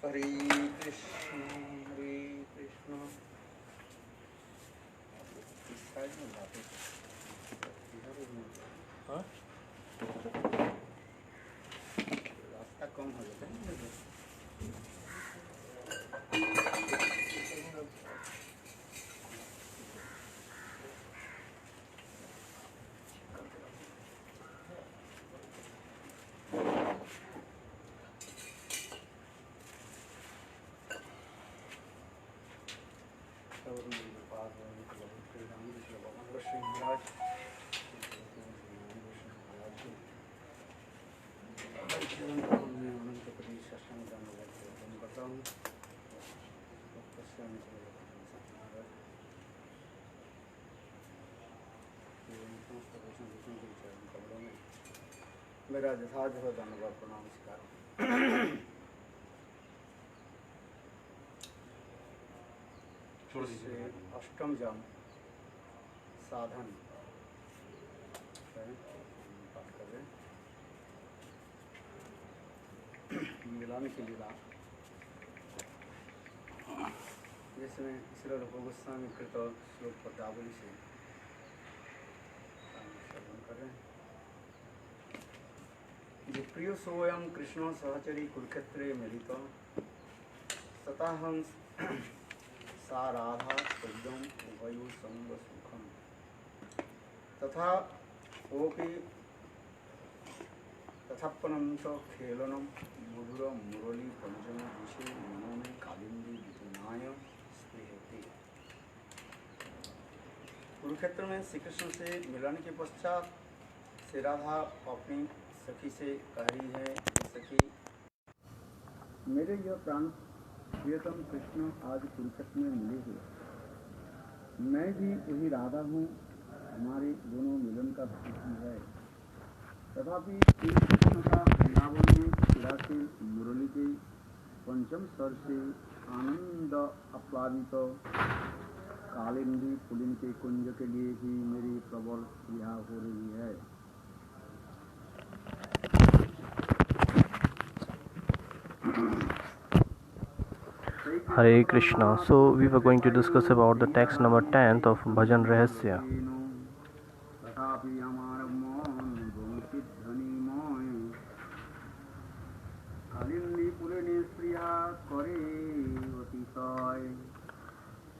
हरे कृष्ण हरे कृष्ण। इस साइड में जाते हाँ रास्ता कम हो जाता है। मेरा जथाज हो धन्यवाद प्रणाम स्वीकार। अष्टम जम साधन पाठ कर रहे मिलान की लीला, जिसमें श्री रूप गोस्वामी कृत श्लोक पदावली से श्रवण कर रहे हैं। प्रिय सोयम कृष्ण सहचरी कुरुक्षेत्रे मिलित सताहं सा राधा शुद्धम उभयो संग सुखम तथा ओपि तथापनं च खेलनं मधुर मुरली पंचम विषय मनो में कालिंदी विधुनाय स्पृहते। कुरुक्षेत्र में श्री कृष्ण से मिलन के पश्चात श्री राधा अपनी सखी से कह रही है, सखी मेरे यह प्राण प्रियतम कृष्ण आज कुरुक्षेत्र में मिले हैं। मैं भी वही राधा हूँ, हमारे दोनों मिलन का तिथि है। तथापि श्री कृष्ण का वृंदावन में शिरा से मुरली के पंचम स्वर से आनंद आप्लावित कालिंदी पुलिन के कुंज के लिए ही मेरी प्रबल स्पृहा हो रही है। Hare Krishna. So we were going to discuss about the text number 10th of Bhajan Rahasya.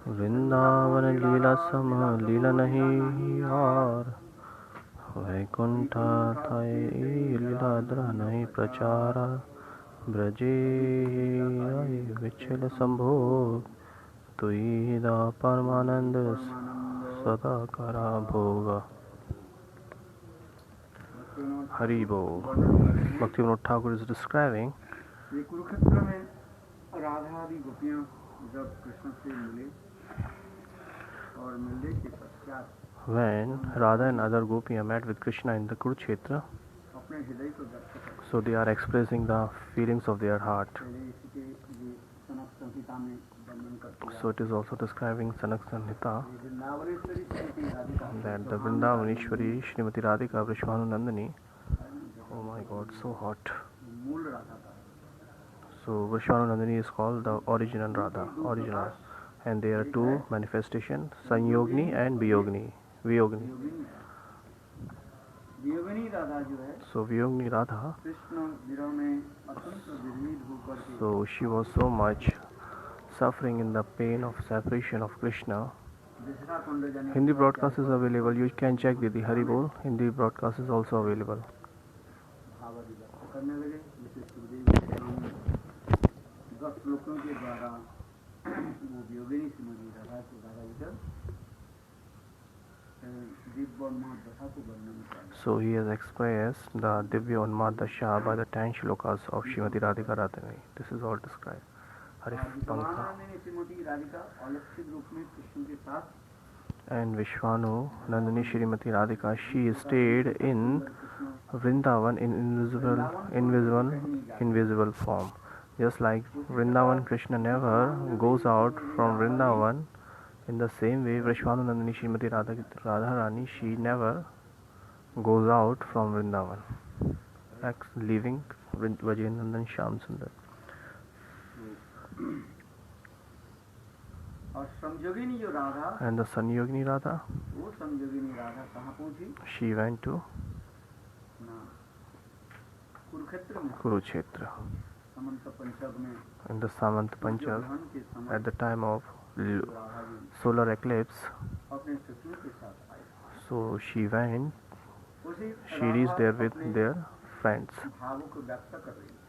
Vrindavan लीला सम लीला नहीं और वैकुंठ लीला द्रा नहीं प्रचारा ब्रजे विचल संभोग तुई दा परमानंद सदा करा भोग। Hari Bol. Bhaktivinoda Thakur is describing Kurukshetra में राधा आदि गोपियां जब कृष्ण से मिले और मिलने के पश्चात when Radha and other Gopiya met with Krishna in the Kurukshetra, अपने हृदय को व्यक्त करते, so they are expressing the feelings of their heart. So it is also describing Sanak Samhita that the Vrindavaneshwari Srimati Radhika Vrishvanu Nandini, oh my god, so hot. So Vrishvanu Nandini is called the original Radha, original, and there are two manifestations, Sanyogni and Viyogni. So Viyogni Radha, so she was so much suffering in the pain of separation of Krishna. Hindi broadcast is available, you can check Didi Hari Bol, Hindi broadcast is also available. So he has expressed the Divya Unmad Dasha by the 10 shlokas of Srimati Radhika Radhani. This is all described. Harif Pankha. And Vishwanu Nandini Srimati Radhika, she stayed in Vrindavan in invisible form. Just like Vrindavan, Krishna never goes out from Vrindavan. In the same way, Vishwanu Nandini Srimati Radharani, she never goes out from Vrindavan. leaving Brajendandan Shyam Sundar. और संयोगिनी जो Radha, And the Sanyogini Radha, वो संयोगिनी राधा कहाँ पहुंची? she went to ना कुरुक्षेत्र में, Kurukshetra. समंत पंचक में, In the Samant Panchak, ग्रहण के समय at the time of Radha ji solar eclipse, अपने सखियों के साथ आए। so she went, उसी she reached there with अपने their friends. भावों को व्यक्त कर रही है।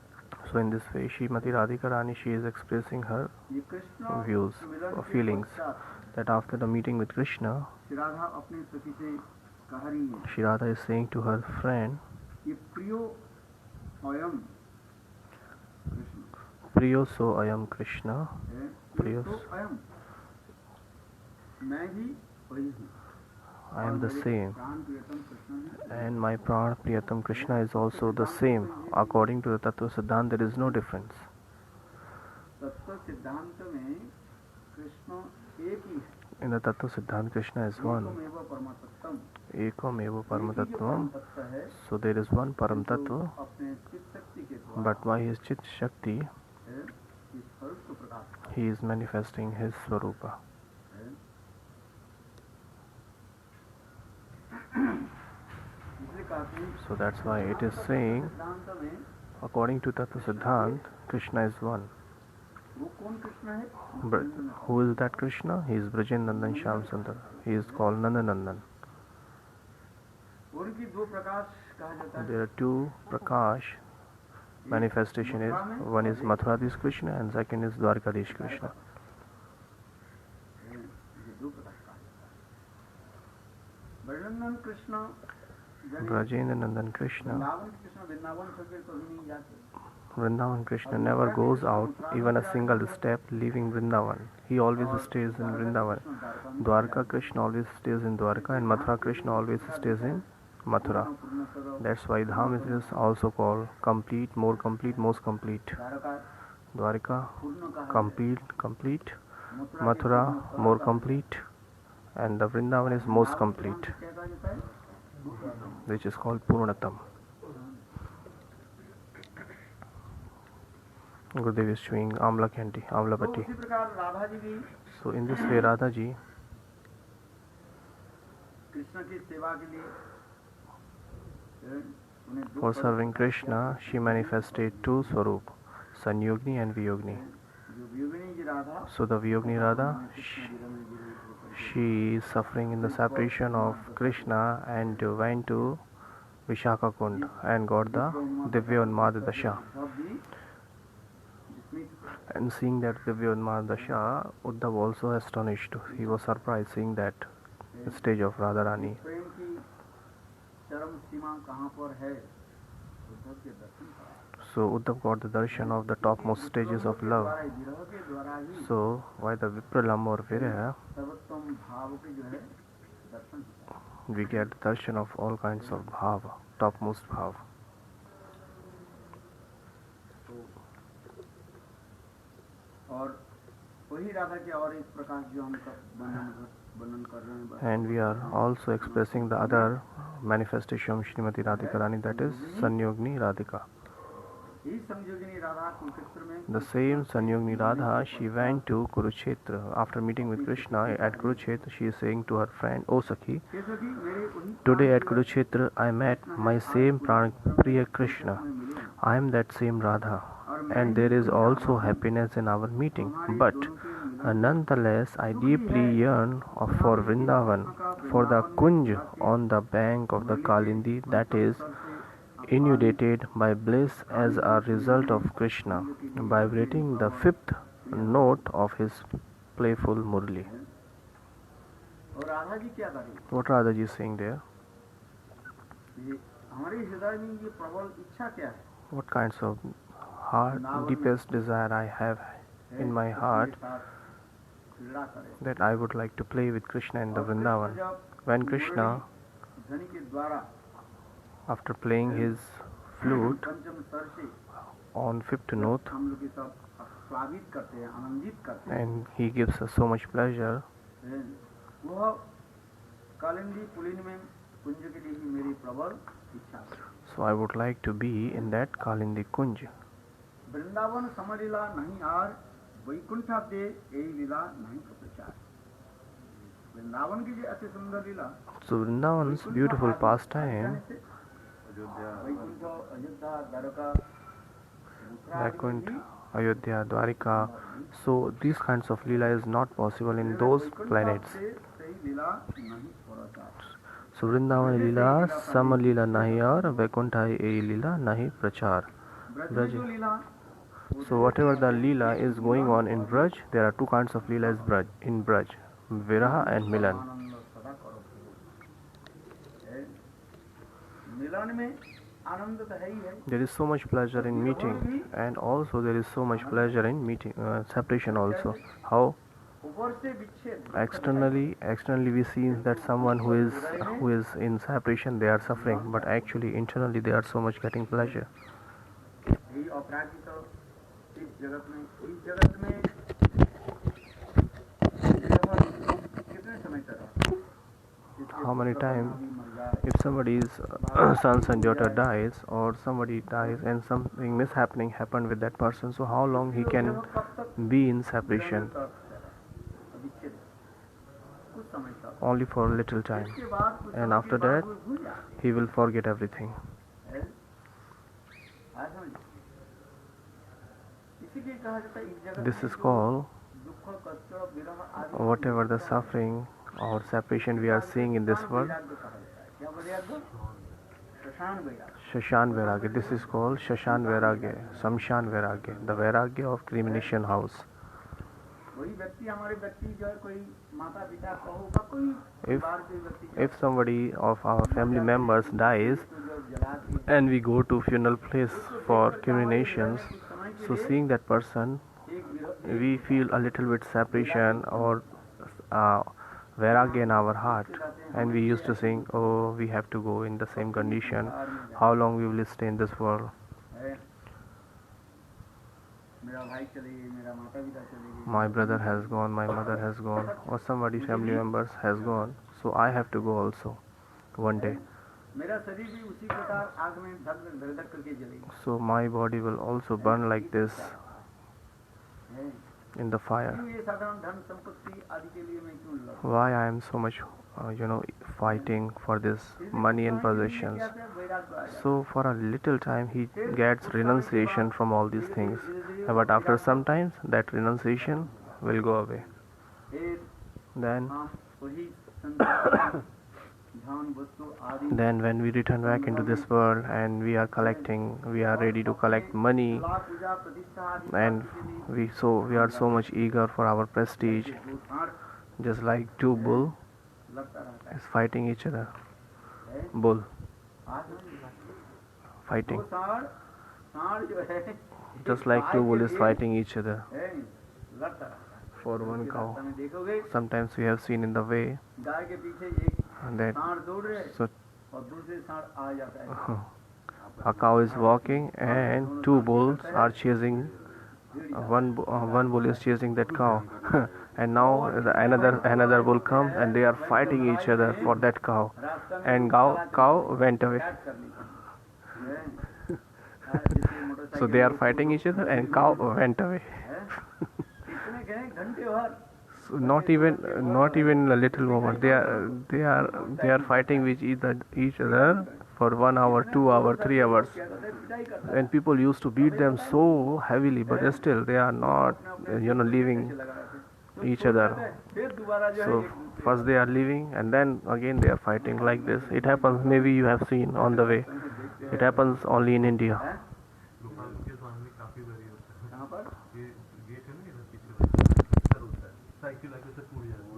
So in this way, Srimati Radhika Rani, she is expressing her ये कृष्ण views मिलन or के feelings पश्चात that after the meeting with Krishna, Shri Radha अपनी सखी से कह रही है, Shri Radha is saying to her friend, ये प्रियो अयम Krishna Priyo so ayam Krishna, है, प्रियो तो अयम मैं भी वही हूँ, I am the same, प्राण प्रियतम कृष्ण भी। and my Pran Priyatam Krishna is also the same. According to the Tattva Siddhanta, there is no difference. तत्व सिद्धांत में कृष्ण एक ही है, In the Tattva Siddhanta, Krishna is one. एकमेव परमतत्त्वम, Ekam eva एक ही जो Paramatatvam. परम तत्व है, So there is one Param जो Tattva, अपने चित्त शक्ति के द्वारा but by his Chit Shakti, है, इस स्वरूप को प्रकाश करता he is manifesting his Swarupa. है। इसलिए कहते हैं So that's why it is saying, सिद्धांत में according to Tattva Siddhanta, Krishna is one. वो कौन कृष्ण है? But who is that Krishna? He is Brajendandan Shyam Sundar. He is called Nandanandan. उनकी दो प्रकाश कहा जाता है। There are two Prakash manifestation is, one is Mathuradish Krishna and second is Dwarkadish Krishna. ये दो प्रकाश कहा जाता है। ब्रजनंदन कृष्ण Brajendandan Krishna, वृंदावन कृष्ण वृंदावन छोड़कर कभी नहीं जाते। Vrindavan Krishna never goes out even a single step leaving Vrindavan. He always stays in Vrindavan. Dwarka Krishna always stays in Dwarka and Mathura Krishna always stays in Mathura. That's why Dham is also called complete, more complete, most complete. Dwarka, complete, Mathura, more complete, and the Vrindavan is most complete, which is called Purnatam. Gurudev is chewing Amla candy, Amla तो patti. उसी प्रकार राधा जी भी So in this way, Radha ji, Krishna की सेवा के लिए उन्हें दो for serving Krishna, she manifested two Swarup, Sanyogni and Viyogni. जो वियोगिनी जी Radha So the Viyogni Radha, she is suffering in the separation of Krishna and went to Vishaka Kund and got the Divya Unmad Dasha. And seeing that Divya Unmad Dasha, Uddhav also astonished. He was surprised seeing that stage of Radharani. प्रेम की चरम सीमा कहाँ पर है? उद्धव के दर्शन करा। So Uddhav got the darshan of the topmost stages of love. विरह के द्वारा ही So by the Vipralam or Viraha, सर्वोत्तम भाव के जो है दर्शन होता है। we get the darshan of all kinds of bhava, topmost bhava. और वही राधा के और एक प्रकाश जो हम वर्णन कर रहे हैं। And we are also expressing the other manifestation of Srimati Radhika Rani, that is Sanyogni Radhika. यही संयोगिनी राधा कुरुक्षेत्र में The same Sanyogni Radha, she went to Kurukshetra. After meeting with Krishna at Kurukshetra, she is saying to her friend, O Sakhi, कैसे कि मेरे वही today at Kurukshetra I met my same Priya Krishna. I am that same Radha. And there is also happiness in our meeting. But nonetheless, I deeply yearn for Vrindavan, for the Kunj on the bank of the Kalindi, that is inundated by bliss as a result of Krishna, vibrating the fifth note of his playful Murli. और राधा जी क्या करें? What Radha ji is saying there? ये हमारे हृदय में ये प्रबल इच्छा क्या है? What kinds of heart, deepest desire I have in my heart क्रीड़ा करें। that I would like to play with Krishna in the Vrindavan. When Krishna, ध्वनि के द्वारा after playing his flute पंचम स्वर से on fifth note, हम लोग ये सब प्लावित करते हैं, आनंदित करते हैं। and he gives us so much pleasure, वह कालिंदी पुलिन में कुंज के लिए भी मेरी प्रबल इच्छा है। So I would like to be in that Kalindi Kunj. Vrindavan समलीला नहीं आर वैकुंठाब्दे यही लीला नहीं को प्रचार। वृंदावन की जो अति सुंदर लीला So Vrindavan's beautiful pastime, Vaikuntha Ayodhya Dwarka Vaikunt, Ayodhya, Dwarika. So these kinds of leela is not possible in those planets. सही लीला नहीं प्रचार। So Vrindavan Leela, Sama Leela nahi aur Vaikuntha ei Leela nahi prachar. Braj में जो लीला So whatever the Leela is going on in Braj, there are two kinds of Leela in Braj, Viraha and Milan. आनंद सदा करो। मिलन में आनंद तो है ही है। There is so much pleasure in meeting, and also there is so much pleasure in meeting, separation also. How? ऊपर से विच्छेद Externally we see that someone who is in separation, they are suffering, but actually internally they are so much getting pleasure. यही अपराधी तो इस जगत में कितने समय तक How many times, if somebody's sons and daughter dies, or somebody dies and something mishappening happened with that person, so how long he can be in separation? कुछ समय तक Only for a little time, इसके बाद कुछ and समय after के बाद that वो भूल जाते he will forget everything. हैं। आज समझ इसीलिए कहा जाता है इस जगत This में is जो called दुख कष्ट विरह आदि whatever the suffering or separation we are seeing in this world, वैराग्य कहा जाता है। क्या वैराग्य? शशान वैराग्य। Shashan Vairagya. This is called Shashan Vairagya, Samshan Vairagya, the Vairagya of cremation house. वही व्यक्ति हमारे व्यक्ति जो है कोई माता पिता का होगा कोई परिवार के व्यक्ति If somebody of our family members dies को जो जलाते हैं, and we go to funeral place for cremations, so seeing that person, एक विरह we feel a little bit separation or vairagya in our heart, and we used to think, oh, we have to go in the same condition, how long we will stay in this world. है। मेरा भाई चले गए, मेरा माता पिता चले गए, My brother has gone, my mother has gone, or somebody family members has gone, so I have to go also one day. मेरा शरीर भी उसी प्रकार आग में धक धक करके जलेगा। So my body will also burn like this है। in the fire. क्यों ये साधारण धन संपत्ति आदि के लिए मैं क्यों लड़? Why I am so much fighting for this money and possessions. So for a little time he gets renunciation from all these things, but after some time that renunciation will go away. फिर Then हम वही संसार धन वस्तु आदि then when we return back into this world and we are ready to collect money, कला पूजा प्रतिष्ठा आदि and we are so much eager for our prestige, वो सार just like two bull लगता रहता है। is fighting each other. Bull आज हम fighting, वो सार जो है just like two bull is fighting each other है, लड़ता रहता है। for one cow. रास्ता में देखोगे Sometimes we have seen in the way गाय के पीछे एक that सांड दौड़ रहे so और दूसरे सांड आ जाता है। a cow is walking and two bulls are chasing. One bull is chasing that cow, and now another bull comes and they are fighting each other for that cow, रास्ता में and cow went away. बैठ कर ली है। जैसे motorcycle So they are fighting each other and cow went away. है। इतने गए घंटे भर So not even a little moment. They are fighting with each other for 1 hour, 2 hour, 3 hours. क्या करते हैं? पिटाई करता है। And people used to beat them so heavily, but still they are not leaving लगा रहते हैं। each other. फिर दोबारा जो है So first they are leaving and then again they are fighting like this. It happens, maybe you have seen on the way. It happens only in India. हैं? Local के सामने काफी बड़ी होता है। कहाँ पर? ये गेट है ना, इधर पीछे इधर होता है, साइकिल आगे से टूट जाती है।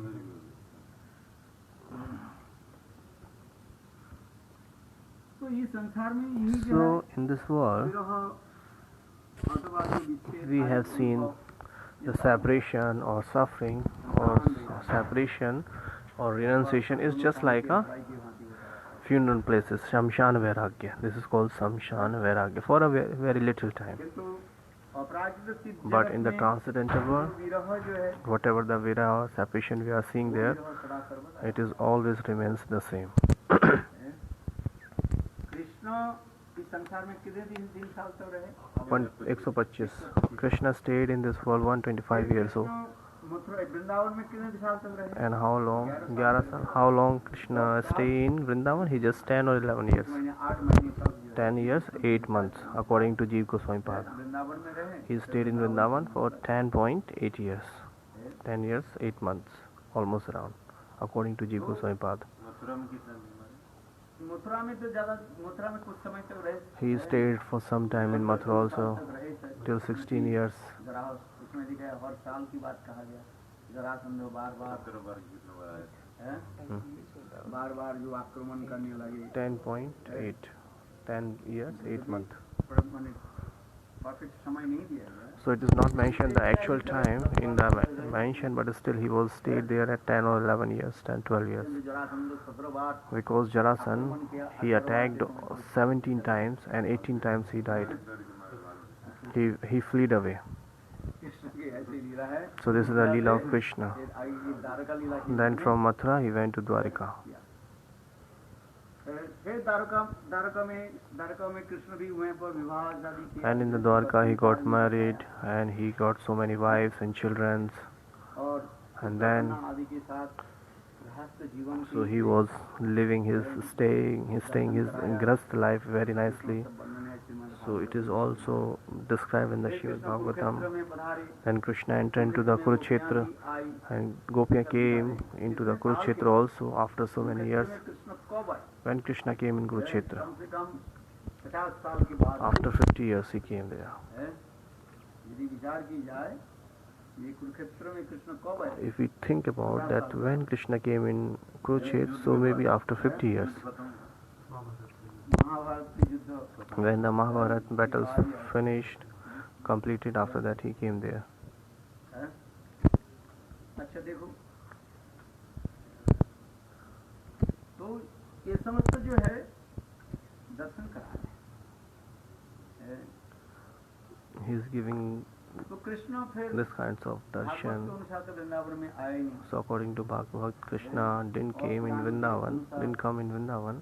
तो ये संसार में यही जो So है in this world विरह अथवा जो विच्छेद we have आदि seen को the separation or suffering or separation or renunciation is just like a भाई की भांति होता है। funeral places, Shamshan Vairagya. This is called Shamshan Vairagya for a very little time. किंतु अपराजित सिद्ध But जगत in the में transcendental world, विरह जो है whatever the vira or separation we are seeing there, विरह सदा सर्वदा it is always remains the same. है। कृष्ण इस संसार में कितने दिन साल तक रहे? 125. Krishna stayed in this world 125 years old. Mathura Vrindavan में कितने साल तक रहे? And how long? 11 साल. How long Krishna stay in Vrindavan? He just 10 or 11 years. 8 महीने तक 10 years, 8 months, according to Jeev Goswami Pada. Vrindavan में रहे। He stayed in Vrindavan for 10.8 years. 10 years, 8 months, almost around, according to Jeev Goswami Pada. Mathura में कितना दिन मारे? मथुरा में तो ज्यादा, मथुरा में कुछ समय तक रहे। He stayed for some time in Mathura also, till 16 years. जरा उसमें लिखा है हर साल की बात कहा गया। जरासंध बार बार बार जो आक्रमण करने लगे। 10.8, 10 years, 8 months. परफेक्ट समय नहीं दिया गया। So it is not mentioned the actual time in the mention, but still he was stayed there at 10 or 11 years, 10, 12 years. Jarasandh 17 bar Because Jarasan, he attacked 17 times and 18 times he died. He fled away. Krishna की ऐसी लीला है। So this is the Leela of Krishna. फिर द्वारका लीला की। Then from Mathura he went to Dwarika. फिर द्वारका में कृष्ण भी वहीं पर विवाह शादी किया। And in the Dwarka he got married and he got so many wives and children. और And then आदि के साथ गृहस्थ जीवन so he was living staying his grahasth life very nicely. So it is also described in the Srimad Bhagavatam. Then Krishna entered into the Kurukshetra and Gopiya came into the Kurukshetra also after so many years. Krishna कब आए? When Krishna came in Kurukshetra, कम से कम 50 साल के बाद after 50 years he came there. है। यदि विचार की जाए ये कुरुक्षेत्र में कृष्ण कब आए? If we think about that, when Krishna came in Kurukshetra, so maybe after 50 years, Mahabharat के युद्ध when the Mahabharata battles finished, completed, after that he came there. है। अच्छा देखो, तो ये समस्त जो है दर्शन कराने है। He is giving तो कृष्ण फिर this kinds of Bhagavat darshan. के अनुसार तो वृंदावन में आए नहीं। So according to Bhagavad, Krishna didn't come in Vrindavan,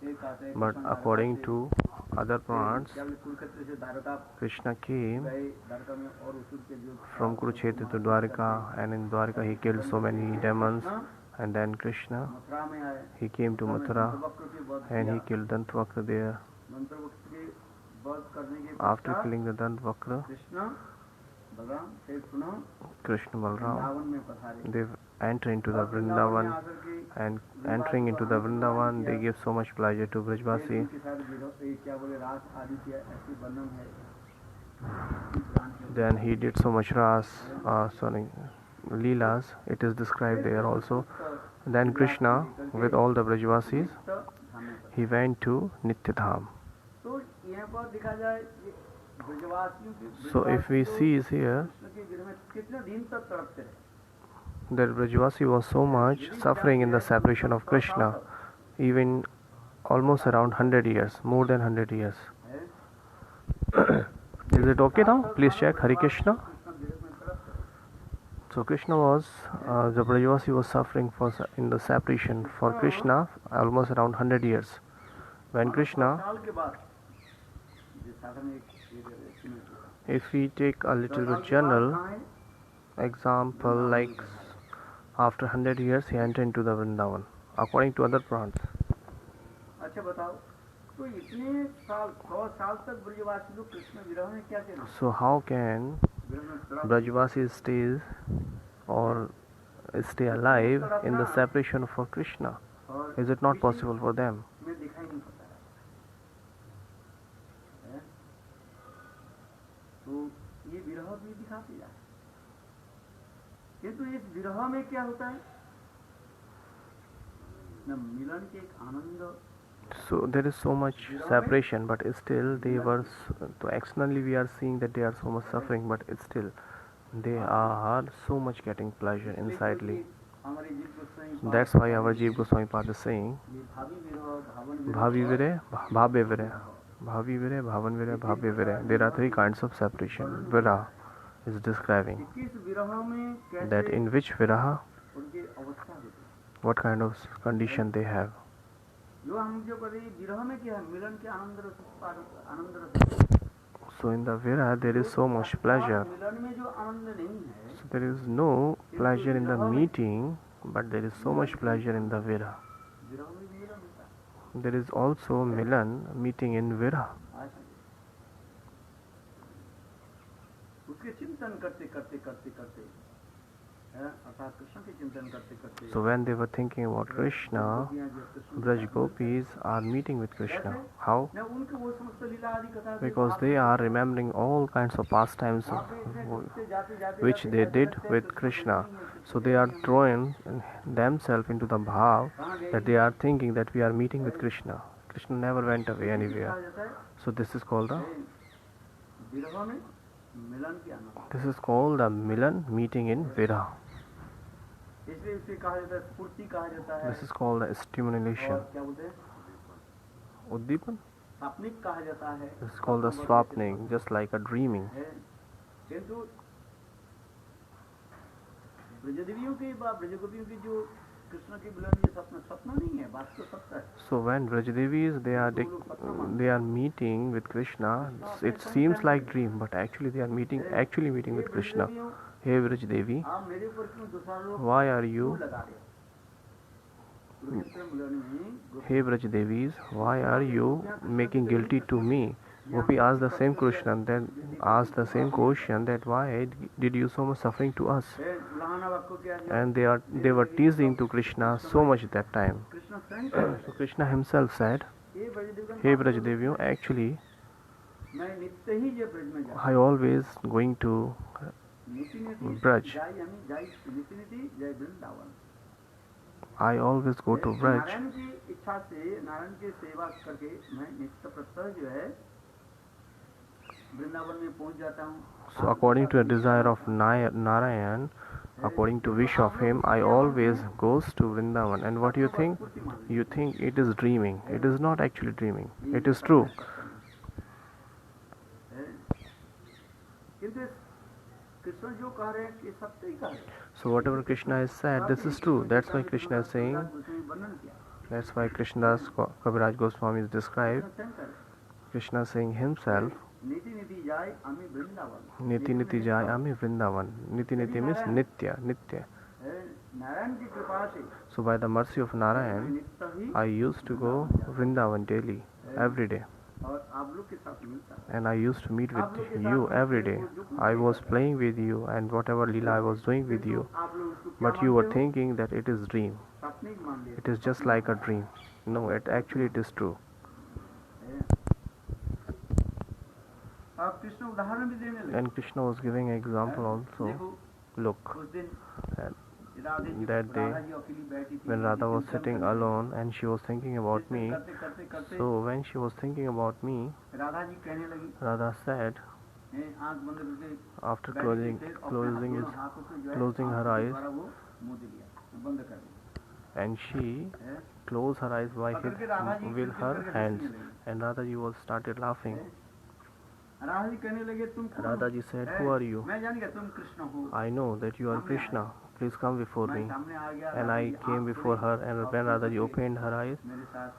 एक आते हैं but according to other Purans, जब कुरुक्षेत्र से द्वारका Krishna came गए, द्वारका में और उसुर के जो from Kurukshetra to Dwarika, and in Dwarika he killed so many demons. And then Krishna, Mathura में आए, he came to Mathura वक्र के वध and he किया। killed Dantavakra there. मंत्र वक्र के वध करने के After पश्चात killing the Dantavakra, Krishna Balram फिर पुनः Krishna Balram, वृंदावन में पधारे। they enter into the और वृंदावन में Vrindavan, आकर के and entering into the Vrindavan they give so much pleasure to Brajvasi. उनके साथ क्या बोले रास आदि के ऐसे वर्णन है पुराण के। Then he did so much ras, Leelas, it is described there also. Then Krishna, with all the Brajvasis, he went to Nityadham. तो यहाँ पर देखा जाए ये ब्रजवासियों की So if we see is here, Krishna के विरह में कितने दिन तक तड़पते रहे। that Brajvasi was so much suffering in the separation of Krishna, even almost around 100 years, more than 100 years. Is it okay now? Please check. Hare Krishna. So Krishna was, the Brajvasi was suffering in the separation for Krishna almost around 100 years. When Krishna, साल के बाद ये साधन एक if we take a little bit general example, like after 100 years he entered into the Vrindavan, according to other Purans. अच्छा बताओ, तो इतने साल 100 साल तक ब्रजवासी लोग कृष्ण विरह में क्या थे? So how can Brajvasi stays or stay alive in the separation for Krishna? Is it not possible for them? में दिखाई नहीं पड़ता है। तो ये विरह भी दिखाते जाए, किंतु इस विरह में क्या होता है न मिलन के एक आनंद। So there is so much separation, but still they were, so externally we are seeing that they are so much suffering, but still they are so much getting pleasure insidely. हमारे जीव Goswami That's why our Jeev Goswami Pad is saying, ये भावी विरह भावन Bhavi Vire, Bhavya Vire, Bhavi Vire, Bhavan Vire, Bhavya Vire. There are three kinds of separation. Viraha is describing किस विरह में कैसे that in which Viraha, उनकी अवस्था होती है। what kind of condition they have. जो हम जो कर रही विरह में क्या है, मिलन के आनंद रस आनंद रस। So in the Vira there is so much pleasure. मिलन में जो आनंद नहीं है, So there is no pleasure in the meeting, but there is so much pleasure in the Vira. विरह में भी मिलन होता है। There is also Milan meeting in Vira. उसके चिंतन करते करते करते करते अर्थात कृष्ण के चिंतन करते करते। So when they were thinking about Krishna, Braj Gopis are meeting with Krishna. How? उनके वो समस्त लीला आदि कथा Because they are remembering all kinds of pastimes which they did with Krishna. So they are drawing themselves into the bhav that they are thinking that we are meeting with Krishna. Krishna never went away anywhere. So this is called विरह में मिलन की आनंद। this is called the Milan meeting in Vira. इसलिए इसे कहा जाता है स्फूर्ति कहा जाता है। This is called the stimulation. और क्या बोलते हैं? Uddipan. स्वप्निक कहा जाता है। This is called the swapning, just like a dreaming. किंतु ब्रजदेवियों के ब्रजगोपियों की जो कृष्ण की मिलन ये स्वप्न नहीं है, वास्तव सत्य है। So when Brajdevis they are meeting with Krishna, it seems like dream, but actually they are actually meeting with Krishna. Hey Brajdevi, आप मेरे ऊपर क्यों दोषारोप why are you? लगा रहे हो? कुरुक्षेत्र मिलन में Hey Brajdevis, why are you making guilty to me? Gopi asked the same question, then asked the same question that why did you so much suffering to us? And they were teasing to Krishna so much at that time. So Krishna himself said, Hey Brajdevi, actually I always going to Braj. I always go to Braj. Narayan की इच्छा से नारायण की सेवा करके मैं नित्य प्रत्यह जो है वृंदावन में पहुंच जाता हूँ। So according to the desire of Narayan, according to wish of him, I always goes to Vrindavan. And what do you think? You think it is dreaming. It is not actually dreaming. It is true. किंतु कृष्ण जो कह रहे हैं ये सत्य ही कह रहे हैं। So whatever Krishna has said, this is true. That's why Krishna is saying. That's why Krishnadas Kaviraj Goswami is described. Krishna saying himself. नीति नीति जाय आमी Vrindavan. Niti Niti Jai Ami Vrindavan. Niti Niti means Nitya, Nitya. Narayan की कृपा से So by the mercy of Narayan, नित्य ही I used to go Vrindavan daily, every day. और आप लोग के साथ मिलता है। And I used to meet with you every day. I was playing with you and whatever Leela I was doing with you. आप लोग उसको But you were thinking that it is dream. सपने मान लिए। It is just like a dream. No, actually it is true. आप कृष्ण उदाहरण भी देने लगे। And Krishna was giving an example also. देखो Look, उस दिन and Radhe ji that day Radha ji अकेली बैठी थी। when Radha was sitting alone and she was thinking about me, करते करते करते so when she was thinking about me, Radha ji कहने लगी, Radha said, आंख बंद करके after बैठी closing थी, अपने closing दोनों his हाथों से जो है closing her आंखों के eyes, द्वारा वो मुंह दे दिया, बंद कर दिया। and she हैं? closed her eyes by पकड़ के राधा जी with खिलखिल her करके hands, हंसने लगी। and Radha ji was started laughing. Radha ji कहने लगे तुम कौन Radha हो? ji said, हैं? who are you? मैं जान गया तुम कृष्ण हो। I know that you are Krishna. Please come before मैं me. सामने आ गया, And Radha I ji came आंख before खोली, her, and और when Radha ji उसके opened her eyes, मेरे साथ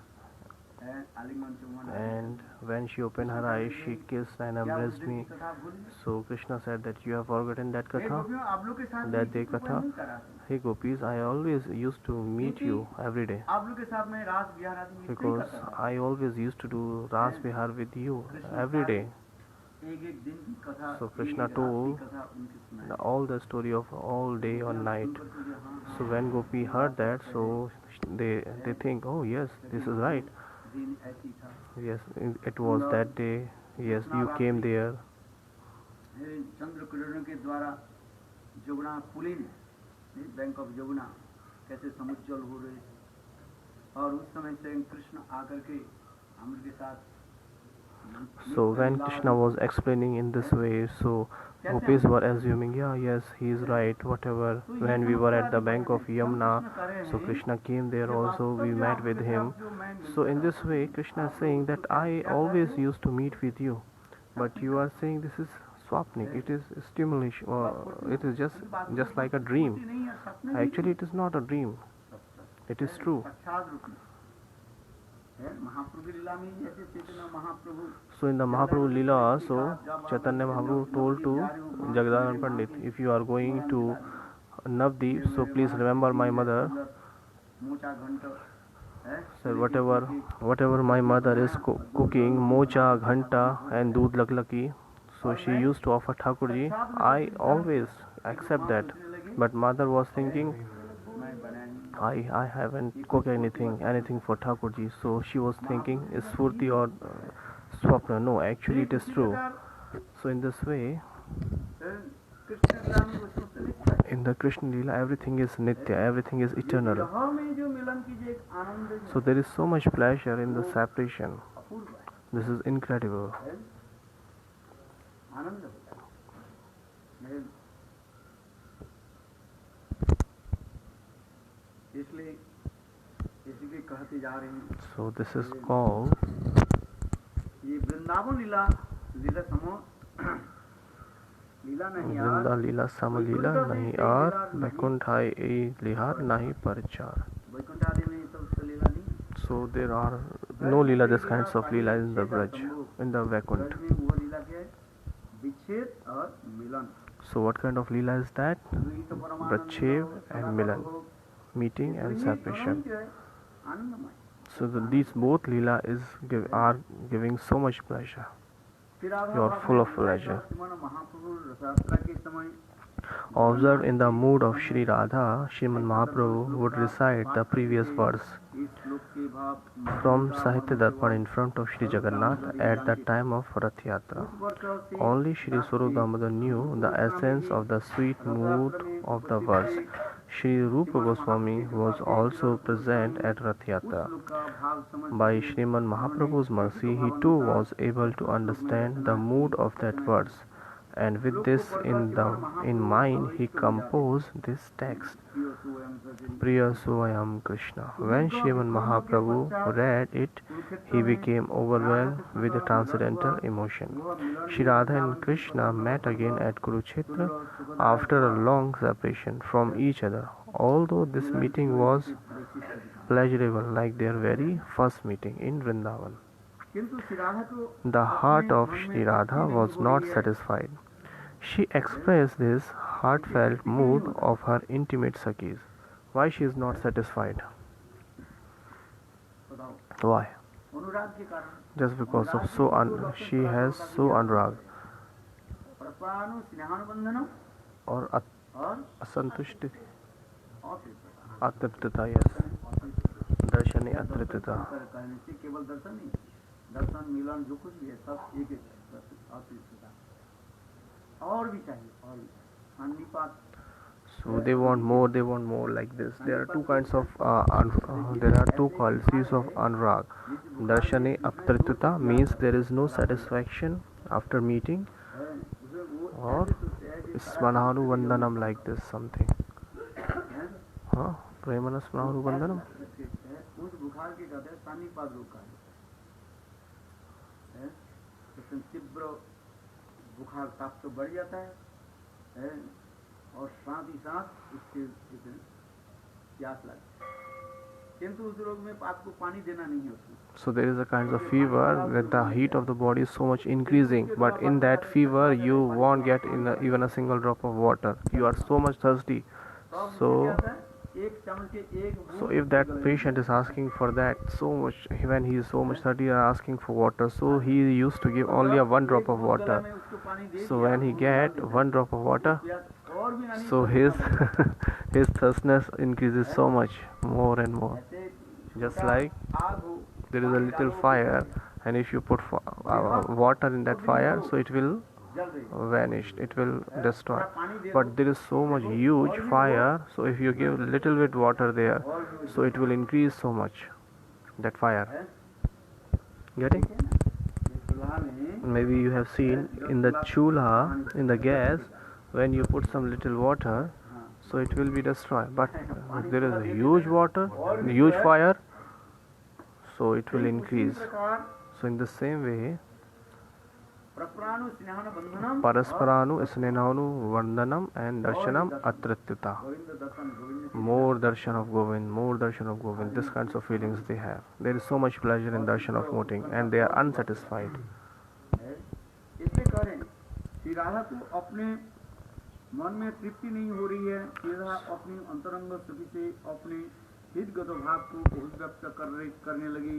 आलिंगन चुम्बन and when she opened her eyes, she kissed and क्या उस embraced दिन की me. कथा भूल गए? So Krishna said that you have forgotten that hey katha. गोपियों, आप लोग के साथ That मैं day किसी को katha. नहीं करा था। Hey gopis, I always used to meet you every day आप लोग के साथ मैं रास विहार आदि नहीं because करता था। I always used to do Ras Vihar with you every day. एक एक दिन की कथा, So एक Krishna एक रात told की कथा उनकी सुनाई। all the story of all day or night. So when Gopi heard that, so they think, oh yes, this is right. दिन ऐसी था। Yes, it was that day. Yes, you came there. चंद्र किरणों के द्वारा Jamuna pooling, bank of Jamuna कैसे समुज्जल हो रहे, और उस समय से कृष्ण आकर के हम के साथ। So when Krishna was explaining in this way, so Gopis were assuming, yeah, yes, he is right, whatever. When we were at the bank of Yamuna, so Krishna came there also, we met with him. So in this way, Krishna is saying that I always used to meet with you, but you are saying this is swapnik, it is stimulation, it is just like a dream. Actually, it is not a dream, it is true. है महाप्रभु की लीला में ही ऐसे Chaitanya Mahaprabhu So in the Mahaprabhu Leela also, Chaitanya Mahaprabhu told to Jagdanand Pandit, if you are going to Navdeep, so please remember my mother. मोचा घंट है So whatever my mother is cooking, mocha, ghanta and doodh laklaki, so she used to offer Thakurji. I always accept that, but mother was thinking, मैं बनाई I haven't cooked anything for Thakurji. So she was thinking, is Spurti or Swapna? No, actually it is true. So in this way, Krishna लीला में कुछ नित्य है in the Krishna Leela, everything is Nitya, everything is eternal. विरह में जो मिलन की जो एक आनंद है, So there is so much pleasure in the separation. अपूर्व है, This is incredible. है? आनंद होता है। इसलिए इसलिए कहते जा रहे हैं So this is called ये वृंदावन लीला लीला समो लीला नहीं यार Vrinda Leela Samaleela nahi aar, Vaikuntha e lihar nahi parchar. Vaikuntha आदि में तो उसका लीला नहीं So there are no Leela, this kinds of Leela in the Braj, in the Vaikuntha. Braj में वो लीला क्या है विच्छेद और मिलन So what kind of Leela is that? द्वैत परमानंद Brajchev and सदा Milan, प्रभु, meeting and ये separation. जो है आनंदमय So these both Leela are giving so much pleasure. You are full of pleasure. महाप्रभु रथयात्रा के समय Observed in the mood of Sri Radha, Sriman Mahaprabhu would recite the previous verse इस श्लोक के भाव from Sahitya Darpan in front of Sri Jagannath at the time of Rath Yatra. Only Sri Swarup Damodar knew the essence of the sweet mood of the verse. Sri Rupa Goswami was also present at Rath Yatra. By Sriman Mahaprabhu's mercy, he too was able to understand the mood of that verse, and with this in mind, he composed this text, Priya Suvayam Krishna. When Sriman Mahaprabhu read it, he became overwhelmed with transcendental emotion. Shri Radha and Krishna met again at Kurukshetra after a long separation from each other. Although this meeting was pleasurable like their very first meeting in Vrindavan, the heart of Shri Radha was not satisfied. She expressed this heartfelt mood of her intimate Sakhis. Why she is not satisfied? Why? अनुराग के कारण Just because of she has so anurag परस्परानु स्नेहानुबंधनम or और asantushti, अतृप्तता atritita, yes, darshani atritita. कहने से केवल दर्शन नहीं दर्शन मिलन जो कुछ भी है सब एक एक अतृप्तता और भी चाहिए और भी अन्नीपात So they want more like this. There are two kinds of there are two qualities of anurag. Darshani atritita means there is no satisfaction after meeting, or smanahanu vandanam, like this something. Premana smanahanu vandanam. उस बुखार के कहते हैं सान्निपात रोग का है तो तीव्र बुखार ताप तो बढ़ जाता है और साथ ही साथ उसके प्यास लगती है किंतु उस रोग में आपको पानी देना नहीं है उसमें. So there is a kind of fever where the heat of the body is so much increasing, but in that fever you won't get even a single drop of water. You are so much thirsty. So if that patient is asking for that so much, when he is so much thirsty and asking for water, so he used to give only a one drop of water. So when he get one drop of water, so his his thirstness increases so much more and more. Just like there is a little fire, and if you put water in that fire, so it will vanish, it will destroy. But there is so much huge fire, so if you give little bit water there, so it will increase so much, that fire. Getting? Maybe you have seen in the chulha, in the gas, when you put some little water, so it will be destroyed. But if there is a huge water, huge fire, so it will increase. So in the same way, प्रप्राणु स्नेहन बंधनम Parasparanu Snenanu Vandanam and Darshanam Atratyuta. Govind दर्शन गोविंद के More darshan of Govind, more darshan of Govind. This kinds of feelings they have. There is so much pleasure in darshan of Moting and they are unsatisfied. है। इसलिए कह रहे हैं श्री राधा को अपने मन में तृप्ति नहीं हो रही है। श्री राधा अपनी अंतरंग सखी से अपने हृदगत भाव को अभिव्यक्त करने लगी।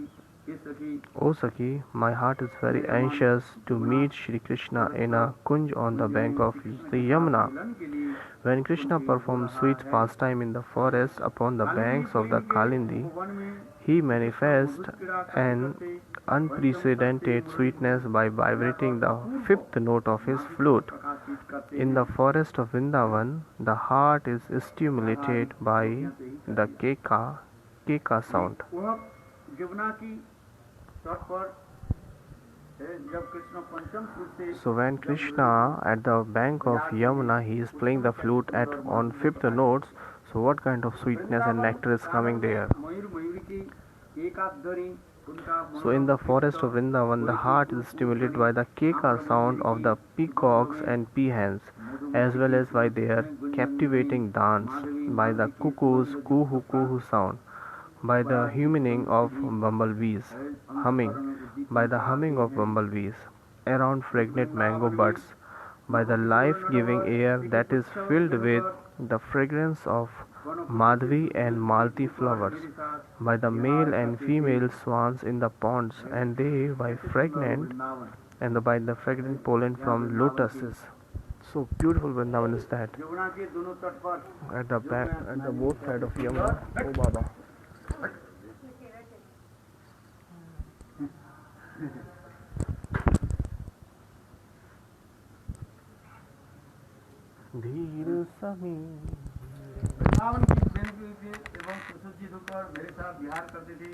ये सखी O Sakhi, my heart is very anxious to meet Shri Krishna in a kunj on the bank of the Yamuna. मिलन के लिए When Krishna performs sweet pastime in the forest upon the banks of the Kalindi, one में he manifests an unprecedented sweetness by vibrating the fifth note of his flute. प्रकाशित करते In the forest of Vrindavan, the heart is stimulated by the keka sound. वह यमुना की तट पर जब कृष्ण पंचम सुर से So when Krishna at the bank of Yamuna he is playing the flute at on fifth notes, so what kind of sweetness and nectar is coming there? मयूर मयूरी की एकाधरी उनका So in the forest of Vrindavan the heart is stimulated by the keka sound of the peacocks and peahens, as well as by their captivating dance, by the cuckoo's coo coo sound, by the humming of bumblebees, by the humming of bumblebees around fragrant mango buds, by the life-giving air that is filled with the fragrance of madhvi and malti flowers, by the male and female swans in the ponds, and they by fragrant and by the fragrant pollen from lotuses. So beautiful Vrindavan is that. Yamuna के दोनों तट पर At the both side of Yamuna. Oh Baba. धीर समी वृंदावन की प्रेम की हुई थी एवं सुसज्जित होकर मेरे साथ विहार करते थे।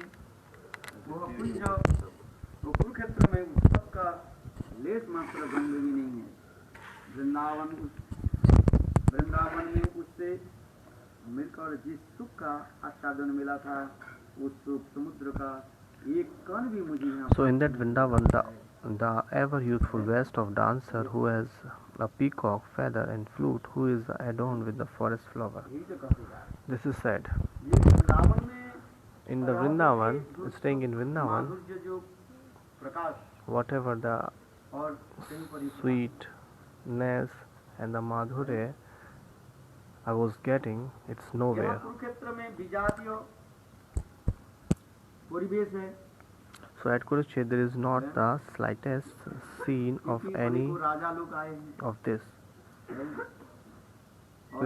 वह कुंज तो कुरुक्षेत्र में उत्सव का लेस मात्र गंध भी नहीं है। वृंदावन में उससे मिलकर जिस सुख का आस्वादन मिला था उस सुख समुद्र का एक कण भी मुझे यहाँ So in that Vrindavan, the ever youthful best of dancer who has a peacock, feather and flute, who is adorned with the forest flower. यही तो कहते हैं। This is said. ये वृंदावन में In the Vrindavan, staying in Vrindavan, माधुर्य जो प्रकाश whatever the और कहीं पर ही sweetness and the madhurya I was getting, it's यहाँ nowhere. कुरुक्षेत्र में विजातीय परिवेश है। So at Kurukshetra there is not the slightest scene of इसी any को राजा लोग आए हैं of this, और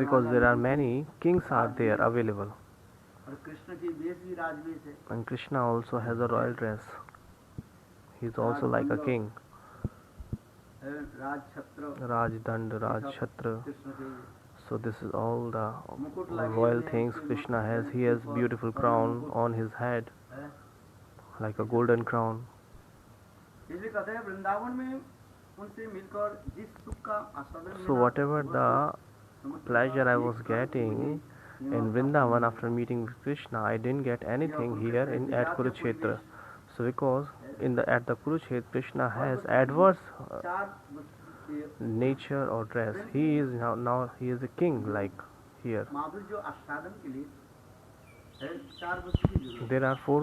because राजा there are लोग- many kings are there available, और कृष्ण की वेश भी राजवेश है। and Krishna also has a royal dress. He is also like a king. राज छत्र Rajdand, Raj Chhatra. कृष्ण के So this is all the royal things Krishna has. He has beautiful crown on his head, है। like a golden crown. इसलिए कहते हैं वृंदावन में उनसे मिलकर जिस सुख का आस्वादन So मिला, whatever वह the समुद्र pleasure का I एक was कण getting भी in Vrindavan after meeting with Krishna, I didn't get anything here in at Kurukshetra. So because at the Kurukshetra Krishna has adverse चार वस्तु के nature or dress. He is now he is a king like here. माधुर्य जो आस्वादन के लिए है, चार वस्तु की जरूरत There are four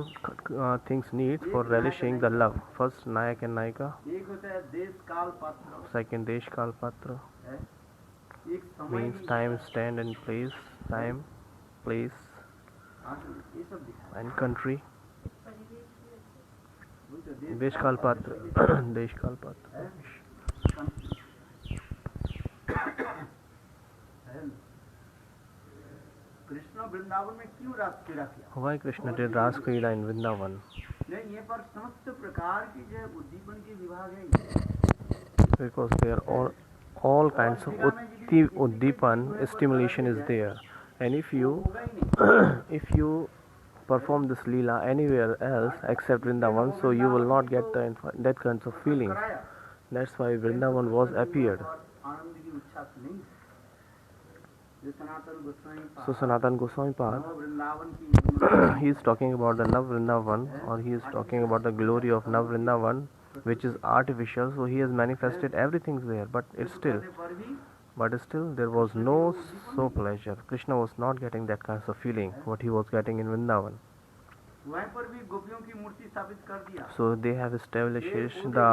things need for relishing the love. First Nayak and Nayika. है। एक होता है देश काल पात्र Second Desh Kal Patra है। एक समय means भी time, stand and place. Time, place ये सब दिखा and country. वही तो देश Desh Kal Patra. Desh Kal Patra. है। कृष्ण वृंदावन में क्यों रास क्रीड़ा किया? Why Krishna did Ras Krida in Vrindavan? नहीं, ये पर समस्त प्रकार की जो उद्दीपन के विभाग है। Because there are all kinds of uddipan stimulation is there, and if you होगा ही नहीं। if you perform this leela anywhere else except Vrindavan, so you will not get that kinds of feelings. कराया। That's why Vrindavan was appeared. और आनंद की इच्छा से नहीं। जो Sanatan Goswami So Sanatan Goswami Pad, नव वृंदावन की he is talking about the Nav Vrindavan, or he is talking about the glory of Nav Vrindavan. which is artificial. So he has manifested everything's there, but it's still, करने पर भी there was no so pleasure. Krishna was not getting that kind of feeling what he was getting in Vrindavan. वहीं पर भी गोपियों की मूर्ति स्थापित कर दिया। So they have established the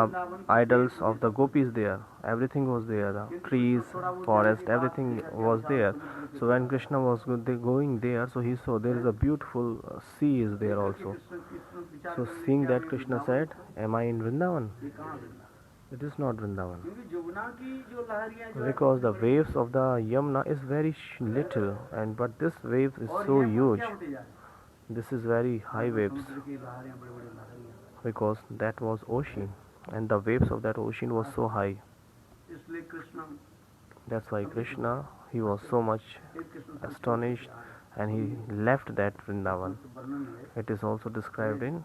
idols of the gopis there. Everything was there. The trees, forest, everything was there. So when Krishna was going there, so he saw there is a beautiful sea is there also. So seeing that, Krishna said, "Am I in Vrindavan? ये कहाँ Vrindavan? It is not Vrindavan." क्योंकि यमुना की जो लहरियाँ जो Because the waves of the Yamuna is very little, and but this wave is और so यहाँ पर huge. क्या होते जा रहे हैं? This is very high waves, समुद्र की लहरियाँ बड़ी-बड़ी लहरियाँ। because that was ocean, and the waves of that ocean was so high. इसलिए Krishna That's why Krishna, he was so much एक किस्म से astonished, and he left that Vrindavan. वर्णन है It is also described in,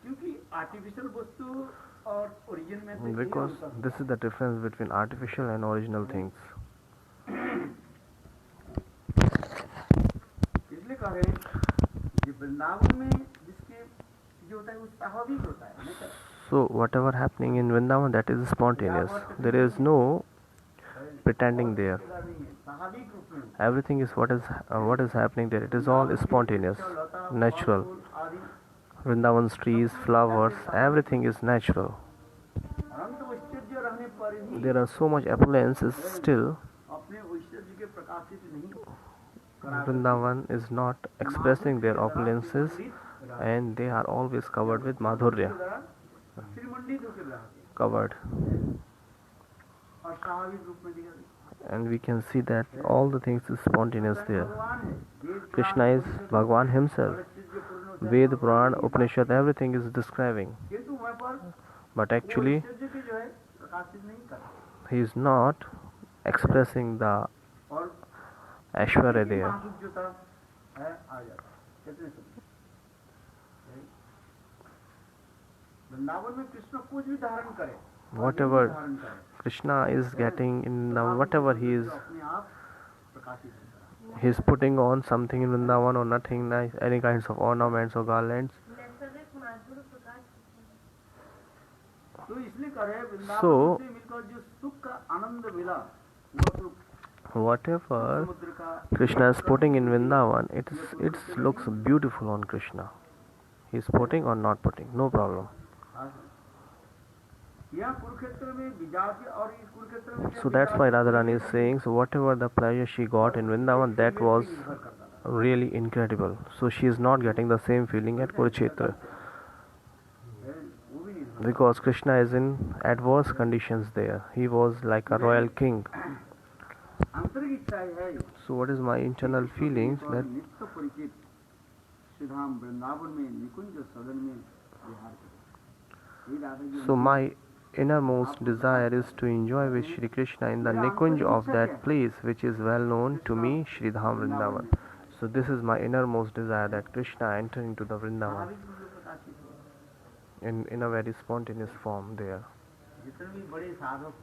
क्योंकि artificial वस्तु और origin में से because this is the difference between artificial and original things. इसलिए कह रहे हैं कि वृंदावन में जिसके जो होता है वो स्वाभाविक होता है nature. So whatever happening in Vrindavan, that is spontaneous. There is no pretending there. स्वाभाविक रूप में Everything is what is happening there. It is all spontaneous, natural. आदि Vrindavan's trees, flowers, everything is natural. अनंत ऐश्वर्य रहने पर भी There are so much appearances still. अपने ऐश्वर्य के प्रकाशित नहीं Vrindavan is not expressing their opulences, and they are always covered with madhurya, श्रीमंडित होकर रहते हैं covered. और स्वाभाविक रूप में दिखा देते And we can see that all the things is spontaneous हैं। there. भगवान है वेद Krishna is Bhagwan himself. Ved, Puran, Upanishad, everything is describing. किंतु वहाँ पर But actually, ऐश्वर्य के जो है प्रकाशित नहीं करते he is not expressing the और Aishwarya there. महासुख जो था है आ जाता है कितने सुख वृंदावन में कृष्ण कुछ भी धारण करे Whatever धारण करे Krishna is getting in the, whatever he is, अपने आप प्रकाशित होता है he is putting on something in Vrindavan or nothing, nice, any kinds of ornaments or garlands. तो इसलिए कह रहे हैं वृंदावन So- से मिलकर जो सुख का आनंद मिला वो तो Whatever समुद्र का Krishna is putting in Vrindavan, it looks beautiful on Krishna. He is putting or not putting, no problem. यहाँ कुरुक्षेत्र में विजाति और इस कुरुक्षेत्र में So that's why Radharani is saying, so whatever the pleasure she got in Vrindavan, that was really incredible. So she is not getting the same feeling at Kurukshetra, वो भी नहीं because Krishna is in adverse conditions there. He was like a royal king. आंतरिक इच्छा है So what is my internal feelings that नित्य परिचित श्रीधाम वृंदावन में निकुंज सदन में विहार करें। ये Radha ji so my innermost desire is to enjoy with Shri Krishna in the Nikunj of that place which is well known to me, Shri Dham Vrindavan. So this is my innermost desire, that Krishna enter into the Vrindavan स्वाभाविक रूप से प्रकाशित हो। in a very spontaneous form there. जितने भी बड़े साधक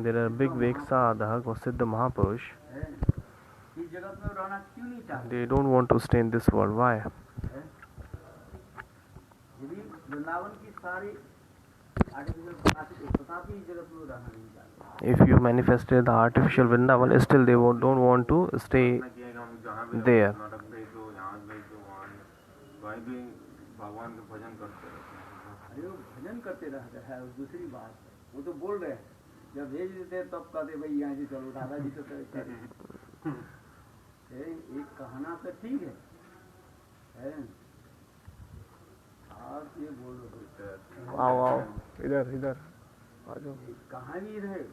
There are big sadhak or Siddha Mahapurush. हैं इस जगत में रहना क्यों नहीं चाहते They don't want to stay in this world. Why? हैं? यदि वृंदावन की सारी आर्टिफिशियल प्रकाशित है तथापि इस जगत में रहना नहीं चाहते If you manifested the artificial Vrindavan, still they don't want to stay there. भगवान के भजन करते रहते अरे वो भजन करते रहते हैं दूसरी बात है वो तो बोल रहे हैं जब भेज देते हैं तब कहते भाई यहाँ से चलो दादा जी तो एक कहना तो ठीक है आप ये बोल रहे हो आओ इधर आ जाओ. कहाँ भी रहे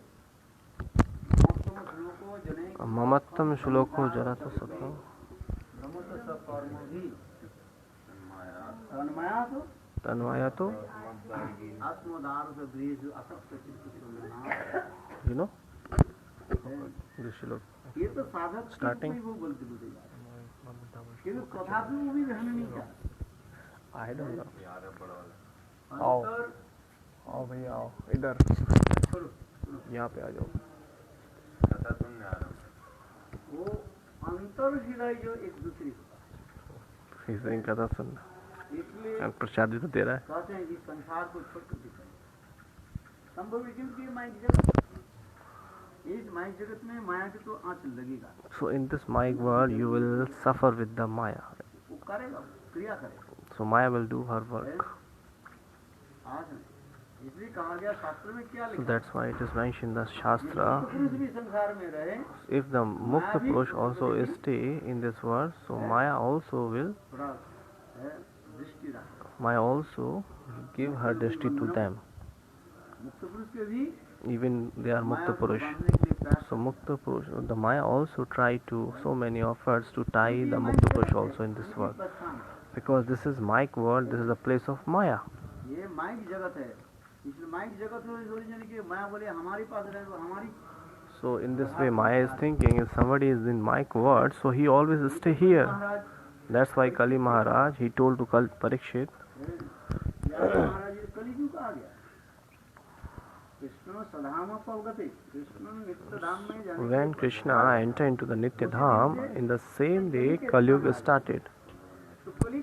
ममत्तम श्लोको जरा तो सतो तन्मया तो you know this श्लोक ये तो साधक Starting. वो बोलते बोलते जा रहे हैं। किंतु तथापि वो भी रहना नहीं चाहते I don't know. आओ. अंतर आओ भैया आओ इधर छोड़ो, यहाँ पे आ जाओ. कथा सुनने आ रहा हूँ वो अंतर हृदय जो एक दूसरे को He's saying कथा सुनना. इसलिए प्रसाद भी तो दे रहा है. कहते हैं कि संसार को छोड़ कर दिखाए संभव है क्योंकि ये माइक जगत इस माइक जगत में माया की तो आंच लगेगा. So in this Maya world, you will suffer with the Maya. वो करेगा क्रिया करेगा. So Maya will do her work. आज नहीं. इसलिए कहा गया शास्त्र में क्या So लिखा that's why it is mentioned in the Shastra. पुरुष भी संसार में रहे If the Mukta Purush also is stay in this world, so Maya also will, थोड़ा दृष्टि रखा. Maya also give her drishti to them. मुक्त पुरुष के भी Even they are Mukta Purush. बांधने के लिए प्रयास. So Mukta Purush, the Maya also try to, so many efforts to tie the Mukta Purush also in this world. Because this is Mike world, this is a place of Maya. ये mic जगत है. इसलिए mic जगत में थोड़ी जन की माया बोले हमारी पास रहे तो हमारी. So in this way Maya is thinking, if somebody is in Mike world, so he always stay here. Maharaj That's why Kali Maharaj, he told to Parikshit, महाराज ये कली क्यों कहा गया. कृष्ण सधाम पवगते. कृष्ण नित्य धाम में जाने when Krishna entered into the Nitya Dham, in the same day Kalyuga started. तो कली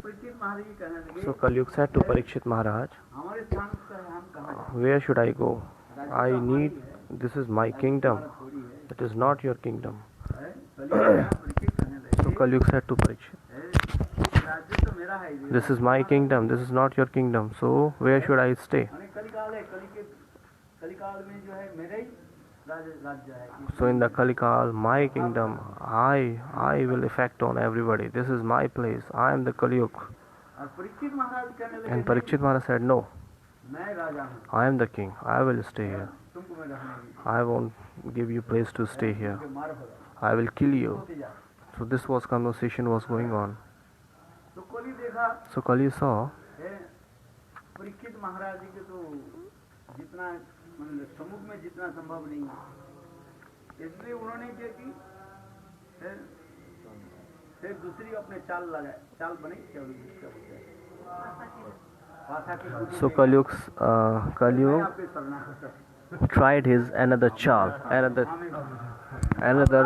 प्रत्येक महाराज जी कहने लगे So Kalyuga said to Parikshit Maharaj, हमारे स्थान पर हम कहाँ where should I go? I need, this is my kingdom, थोड़ी है. it is not your kingdom. कली प्रत्येक कहने लगे So Kalyuga said to Parikshit, राज्य तो मेरा है. this is my kingdom, this is not your kingdom, so where should I stay? कलिकाल है. कलिकाल में जो है मेरा ही राज्य है. So in the Kalikal, my kingdom, I will effect on everybody. This is my place. I am the Kalyug. और परीक्षित महाराज कहने लगे And Parikshit Maharaj said, no, मैं राजा हूँ. I am the king. I will stay here. तुमको मैं रहने नहीं. I won't give you place to stay here. तुमको मार हो. I will kill you. होते जा. So this was conversation was going on. तो कली देखा So Kali saw, है परीक्षित महाराज जी के तो जितना मतलब सम्मुख में जितना संभव नहीं है. इसलिए उन्होंने क्या की है, फिर दूसरी अपने चाल बनाई. क्या बोलते हैं भाषा की बुद्धि so में Kalyug आपके शरणागत. tried his another chal, another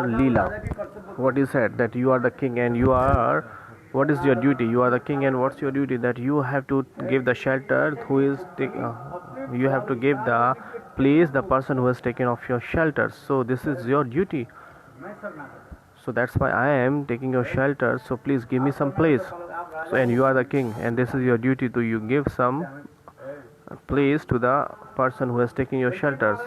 leela. राजा के कर्तव्य What he said, that you are the king and you are, what is your duty? You are the king and what's your duty? That you have to give the shelter who is you have to give the place the person who has taken off your shelter. So this is your duty. मैं शरणागत. So that's why I am taking your shelter. So please give me some place. So and you are the king and this is your duty to you give some place to the person who has taken your shelters.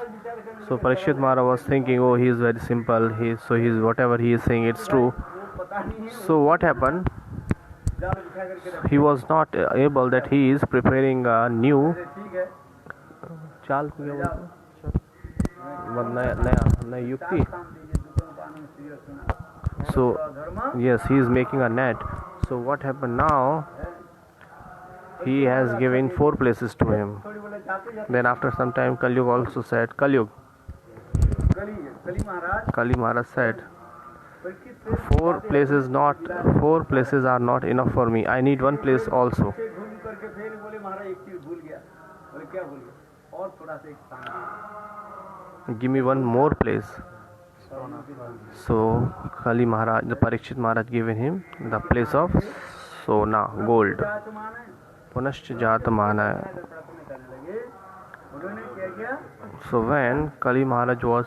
So Parikshit Maharaj was thinking, oh, he is very simple. He's whatever he is saying, it's true. वो पता नहीं है. So what happened? जाल बिछा करके रख. He was not able that he is preparing a new ठीक है. चाल को क्या बोलते हैं? नया युक्ति. काम दीजिए दूसरों को आनंद श्री रखना. So धर्म yes, he is making a net. So what happened now? He has given 4 places to him. थोड़ी बोले जाते जाते Then after some time, Kalyug also said, Kalyug, कली महाराज Kali Maharaj said, Parikshit 4 places are not enough for me. I need one place also. से घूम करके फिर बोले महाराज एक चीज भूल गया. बोले क्या भूल गया. और थोड़ा सा एक स्थान. Give me one more place. So Kali Maharaj, the Parikshit Maharaj given him the place of Sona, gold. जात माने Punashcha Jata Mana. प्रार्थना करने लगे. उन्होंने क्या किया. So when Kali Maharaj was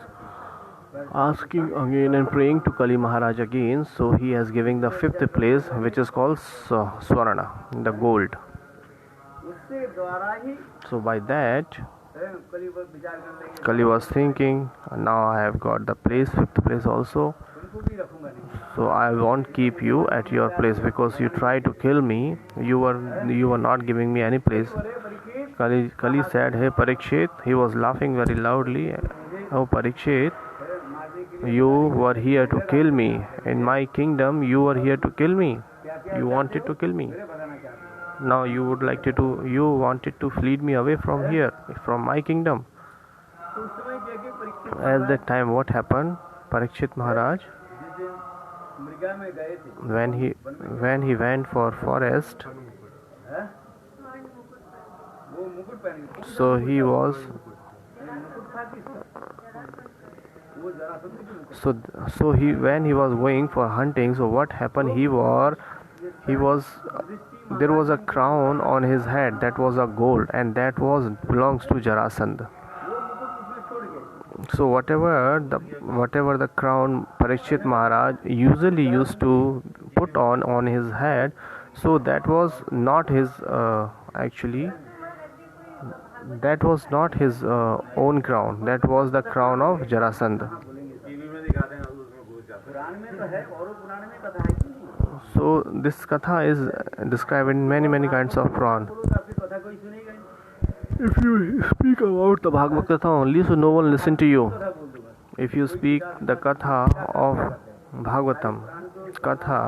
asking again and praying to Kali Maharaj again, so he has given the 5th place, which is called Swarna, the gold. उससे द्वारा ही So by that, कली पर विचार करने लगे. Kali was thinking, now I have got the place, 5th place also. उनको भी रखूंगा नहीं. So I won't keep you at your place because you tried to kill me. You were not giving me any place. बोले Parikshit Kali said, hey Parikshit, he was laughing very loudly. Oh Parikshit, मारने के लिए you were here to kill me. In my kingdom, you were here to kill me. क्या क्या You wanted to kill me. मेरे बताना चाहते हैं. Now you wanted to lead me away from here, from my kingdom. तो उस समय क्या कि Parikshit At that time, what happened? Parikshit Maharaj, जिस दिन मृगा में गए थे. when he went for forest, हैं? वो मुकुट पहन के. so he was, मुकुट था किसका. वो जरासंध की मुकुट. when he was going for hunting, so what happened? He was दृष्टि there was a crown on his head that was a gold, and that was belongs to Jarasandha. वो मुकुट उसमें छोड़ गए। So whatever the crown Parikshit Maharaj usually used to put on his head, so that was not his actually that was not his own crown. That was the crown of Jarasandha. TV में दिखाते हैं उसमें घुस जाते पुराण में तो है, और पुराण में कथा है कि नहीं? So this katha is described in many kinds of Puran. बोलो तो आपकी कथा कोई सुनेगा नहीं। If you speak about the Bhagavad Katha only, so no one listen to you. कथा बोल दूंगा। If you speak the katha of Bhagavatam katha,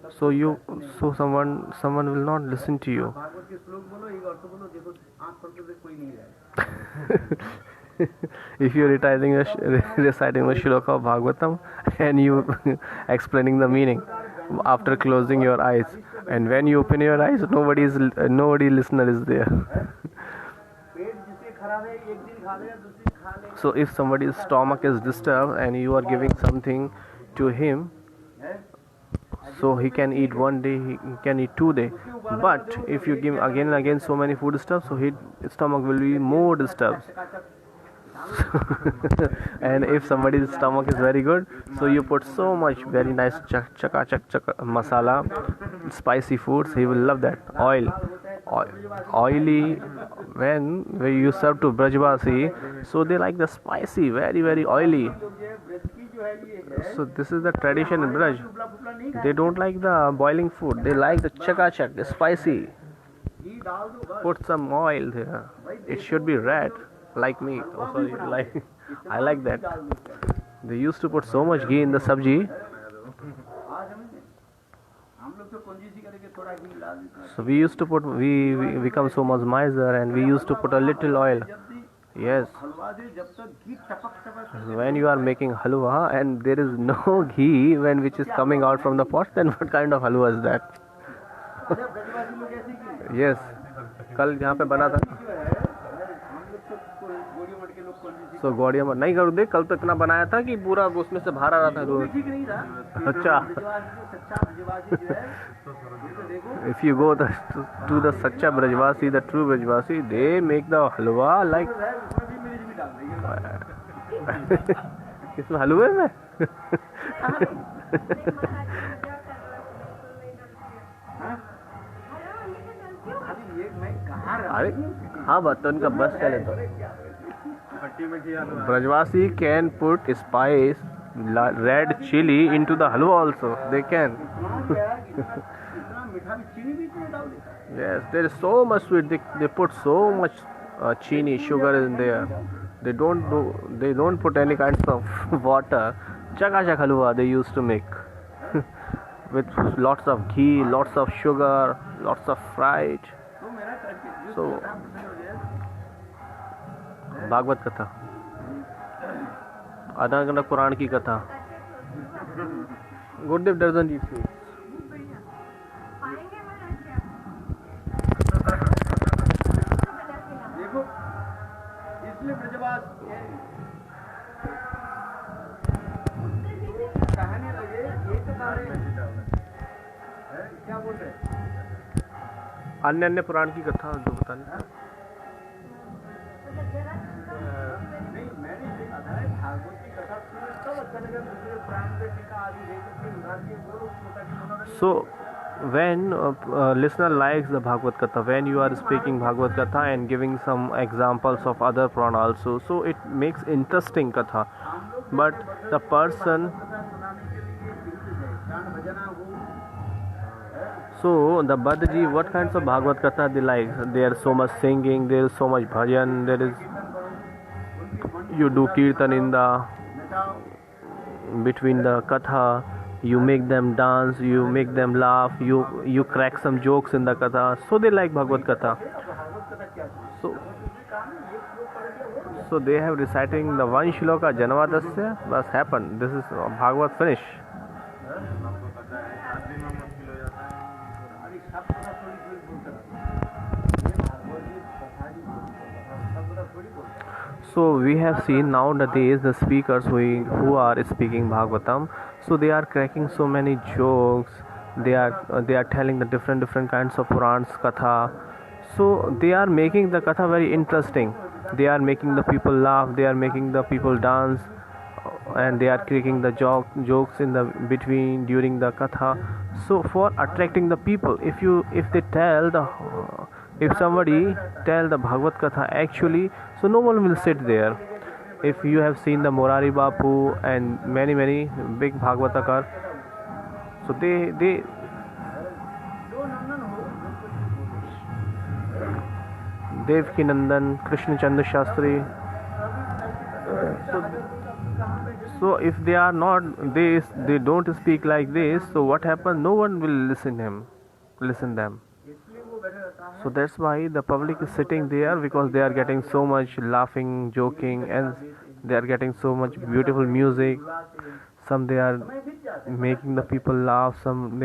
so someone will not listen to you. Bhagavat के श्लोक बोलो, एक अर्थ बोलो, देखो आँख खोल के कोई नहीं रहेगा। If you're reciting the shloka of Bhagavatam and you explaining the meaning after closing your eyes, and when you open your eyes, nobody listener is there. पेट जिसके खराब है, एक दिन खा लेगा, दूसरे दिन खा लेगा। So if somebody's stomach is disturbed and you are giving something to him, है? so he can eat one day, he can eat 2 days. But if you give again and again so many food stuff, so his stomach will be more disturbed. And if somebody's stomach is very good, so you put so much very nice chaka masala, spicy foods, he will love that. Oily, when you serve to Brajvasi, so they like the spicy, very oily. So this is the tradition in Braj. They don't like the boiling food, they like the chakachak, the spicy. Put some oil there. It should be red, like me. Oh, sorry, I like that. They used to put so much ghee in the sabji. So we used to put, we become so much miser, and we used to put a little oil. Yes. When you are making halwa and there is no ghee which is coming out from the pot, then what kind of halwa is that? Yes. कल जहाँ पे बना था, तो गौड़िया मठ नहीं करो देख, कल तो इतना बनाया था कि पूरा उसमें से बाहर आ रहा था दूध। अच्छा, if you go to the Sacha Brajvasi, the true Brajvasi, they make the halwa like इसमें हलवे में अरे हाँ बात तो उनका बस चले तो Brajvasi can put spice, red chili into the halwa also. They can. Yes, there is so much sweet. They put so much chini, sugar in there. They don't put any kinds of water. Chakachak halwa they used to make with lots of ghee, lots of sugar, lots of fried. So Bhagavat कथा, आधा पुराण की कथा. गुरुदेव doesn't eat sweets. देखो इसलिए ब्रजवास कहने लगे एक सारे क्या बोल रहे अन्य पुराण की कथा जो बताने. नहीं, मैंने देखा था भागवत की कथा सब अच्छा लगा, दूसरे पुराण में टीका आदि देख उधार के बोलो छोटा. So when listener likes the Bhagavad Katha, when you are speaking Bhagavad Katha and giving some examples of other Purana also, so it makes interesting Katha. But the person, so the Badaji, what kinds of Bhagavad Katha they like? There is so much singing, there is so much bhajan, there is, you do kirtan in the between the Katha. You make them dance, you make them laugh, you crack some jokes in the Katha. So they like Bhagavad Katha. So they have reciting the one shloka Janavadasya, was happened. This is Bhagavad finish. So we have seen nowadays the speakers who are speaking Bhagavatam, so they are cracking so many jokes They are telling the different kinds of Purans, Katha. So they are making the Katha very interesting. They are making the people laugh. They are making the people dance, and they are cracking the jokes in the between during the Katha. So for attracting the people, if somebody tell the Bhagavad Katha actually, so no one will sit there. If you have seen the Morari Bapu and many big Bhagavatakar, so they Devki Nandan, Krishna Chandra Shastri. So if they are not they don't speak like this, so what happens? No one will listen them. So that's why the public is sitting there, because they are getting so much laughing, joking, and they are getting so much beautiful music. Some they are making the people laugh. Sometimes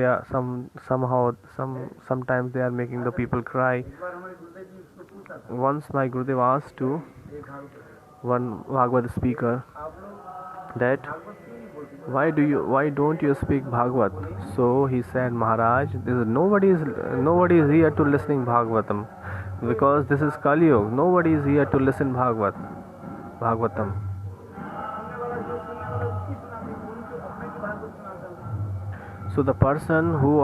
they are making the people cry. Once my Gurudev asked to one Bhagavad speaker that why don't you speak Bhagavad? So he said, Maharaj, nobody is here to listening Bhagavatam, because this is Kali Yuga. Nobody is here to listen Bhagavatam. So the person who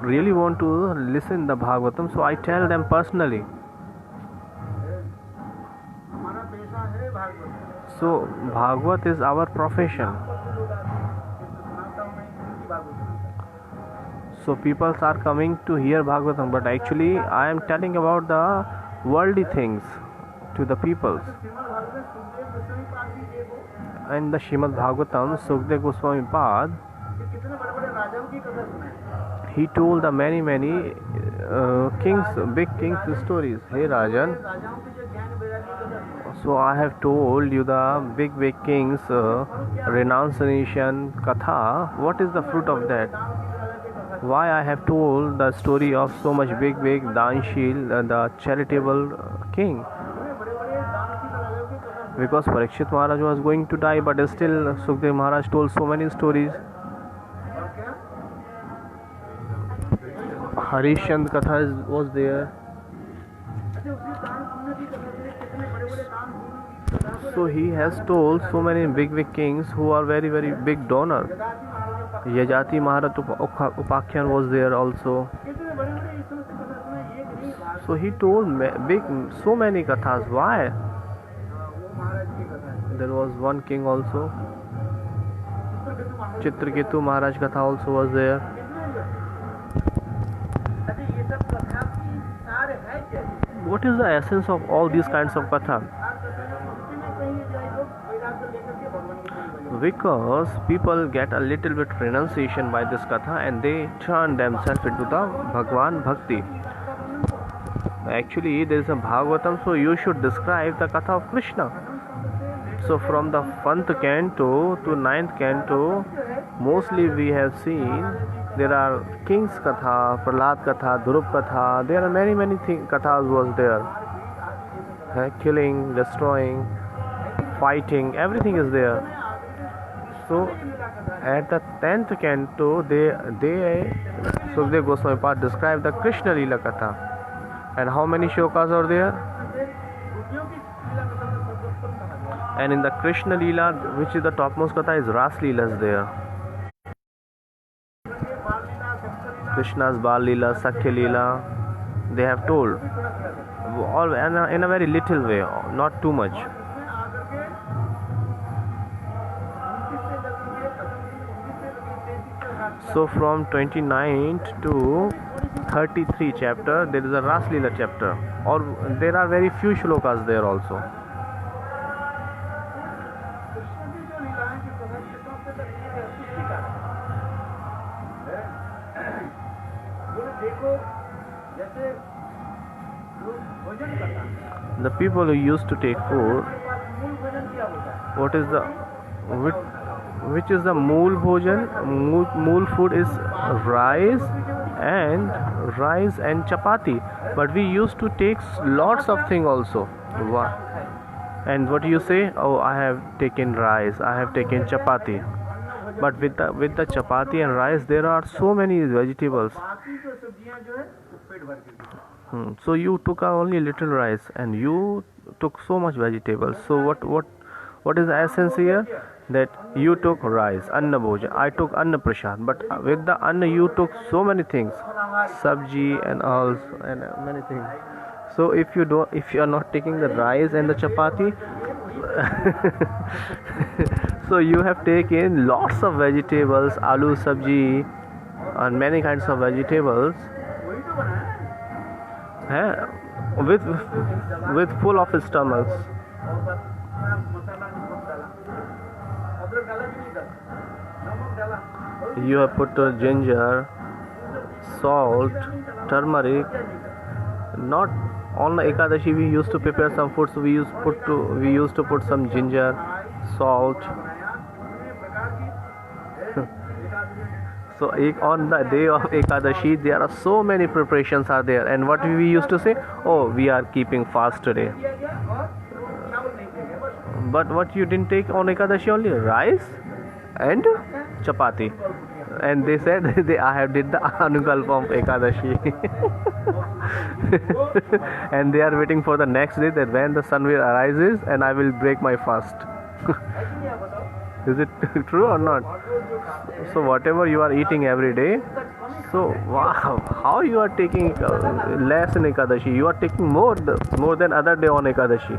really want to listen the Bhagavatam, so I tell them personally. So Bhagavat is our profession. So people are coming to hear Bhagavatam, but actually I am telling about the worldly things to the people. And the Shrimad Bhagavatam, Sukdev Goswami Pad, he told the many big kings stories. Hey Rajan, so I have told you the big kings renunciation katha. What is the fruit of that? Why I have told the story of so much big Danshil, the charitable king? Because Parikshit Maharaj was going to die, but still Sukdev Maharaj told so many stories. Harishchandra Katha was there. So he has told so many big kings who are very big donor. Yajati Maharaj Upakhyan was there also. So he told so many kathas. Why? There was one king also. Chitraketu Maharaj Katha also was there. What is the essence of all these kinds of katha? Because people get a little bit renunciation by this katha and they turn themselves into the Bhagwan Bhakti. Actually, there is a Bhagavatam, so you should describe the katha of Krishna. So from the 1st canto to 9th canto, mostly we have seen there are King's Katha, Prahlad Katha, Dhruv Katha. There are many kathas was there. Killing, destroying, fighting, everything is there. So at the 10th canto, Sukdev Goswami Pad describe the Krishna Leela Katha. And how many shlokas are there? And in the Krishna Leela, which is the topmost katha, is Ras Leela is there. Krishna's Bal Leela, Sakhya Leela, they have told all in a very little way, not too much. So from 29th to 33 chapter, there is a Ras Leela chapter, or there are very few shlokas there also. The people who used to take food, which is the mool bhojan? Mool food is rice and chapati. But we used to take lots of things also. And what do you say? Oh, I have taken rice, I have taken chapati. but with the chapati and rice there are so many vegetables. बाकी जो सब्जियां जो है वो पेट भर के दी। So you took only little rice and you took so much vegetables. So what is the essence here? That you took rice, anna bhojan. I took anna prasad, but with the anna you took so many things, sabji and all and many things. So if you are not taking the rice and the chapati, so you have taken lots of vegetables, aloo sabji, and many kinds of vegetables. वही तो बना है। with full of stomachs. और बस मसाला नमक डाला, अदरक डाला कि नहीं डाला, नमक डाला, You have put ginger, salt, turmeric. Not on the Ekadashi we used to prepare some foods. We used to put some ginger, salt. बनाया पूरे प्रकार की So on the day of Ekadashi there are so many preparations are there, and what we used to say, oh, we are keeping fast today. किया गया और चावल नहीं किया गया बस। But what you didn't take on Ekadashi? Only rice and chapati. And they said I have did the Anukalpa of Ekadashi. And they are waiting for the next day, that when the sun will arises and I will break my fast. Is it true or not? So whatever you are eating every day, so wow, how you are taking less in Ekadashi? You are taking more than other day on Ekadashi.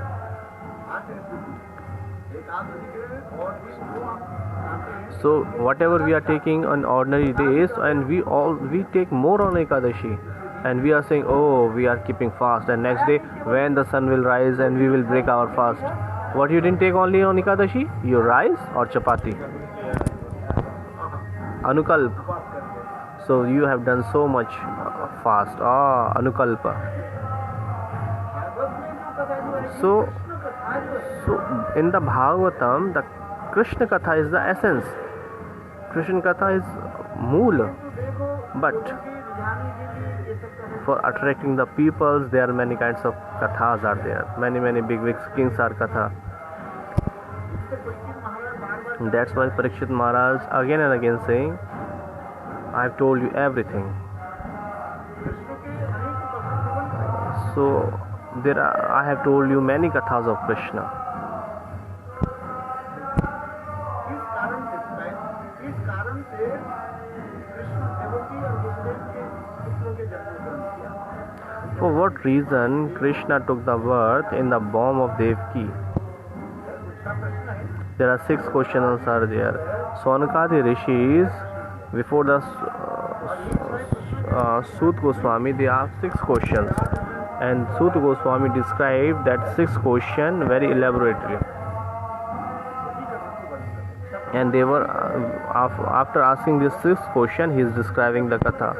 So whatever we are taking on ordinary days, and we take more on Ekadashi, and we are saying, oh, we are keeping fast, and next day when the sun will rise and we will break our fast. What you didn't take only on Ekadashi? Your rice or chapati? Anukalp. So you have done so much fast. Anukalpa. So in the Bhagavatam, the Krishna Katha is the essence. Krishna Katha is Moola. But for attracting the peoples, there are many kinds of kathas are there. Many big kings are katha. And that's why Parikshit Maharaj again and again saying, I have told you everything. So I have told you many kathas of Krishna. इस कारण से कृष्ण देवकी और वसुदेव के पुत्रों के जन्म ग्रहण किया। For what reason Krishna took the birth in the womb of Devaki? There are 6 questions are there. Sonakadi rishis, before the Sut Goswami, they asked 6 questions, and Sut Goswami described that 6 question very elaborately. And they were after asking this 6th question, he is describing the katha.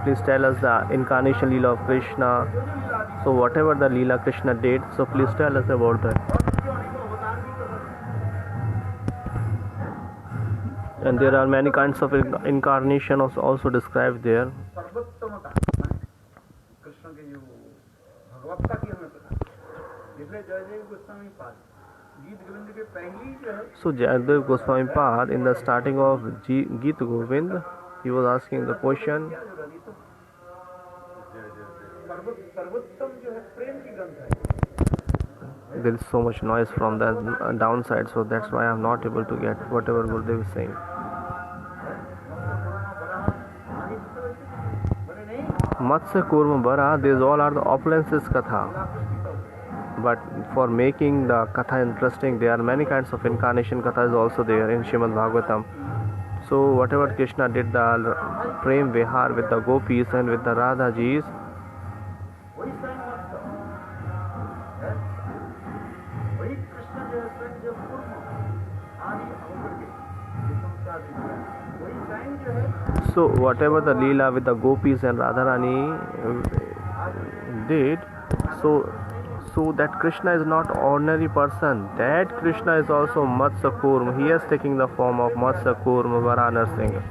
Please tell us the incarnation Leela of Krishna. So whatever the Leela Krishna did, so please tell us about that. And there are many kinds of incarnation also described there. So Jayadev Goswami Pad, in the starting of Geet Govind, he was asking the question. There is so much noise from the downside, so that's why I am not able to get whatever Gurudev is saying. Matsya Kurma Bara, these all are the opulences katha. But for making the katha interesting, there are many kinds of incarnation katha is also there in Srimad Bhagavatam. So whatever Krishna did the Prem Vihar with the gopis and with the Radhajis, so whatever the Leela with the gopis and Radharani did, so that Krishna is not ordinary person. That Krishna is also Matsya Kurma. He is taking the form of Matsya Kurma Varanasingh.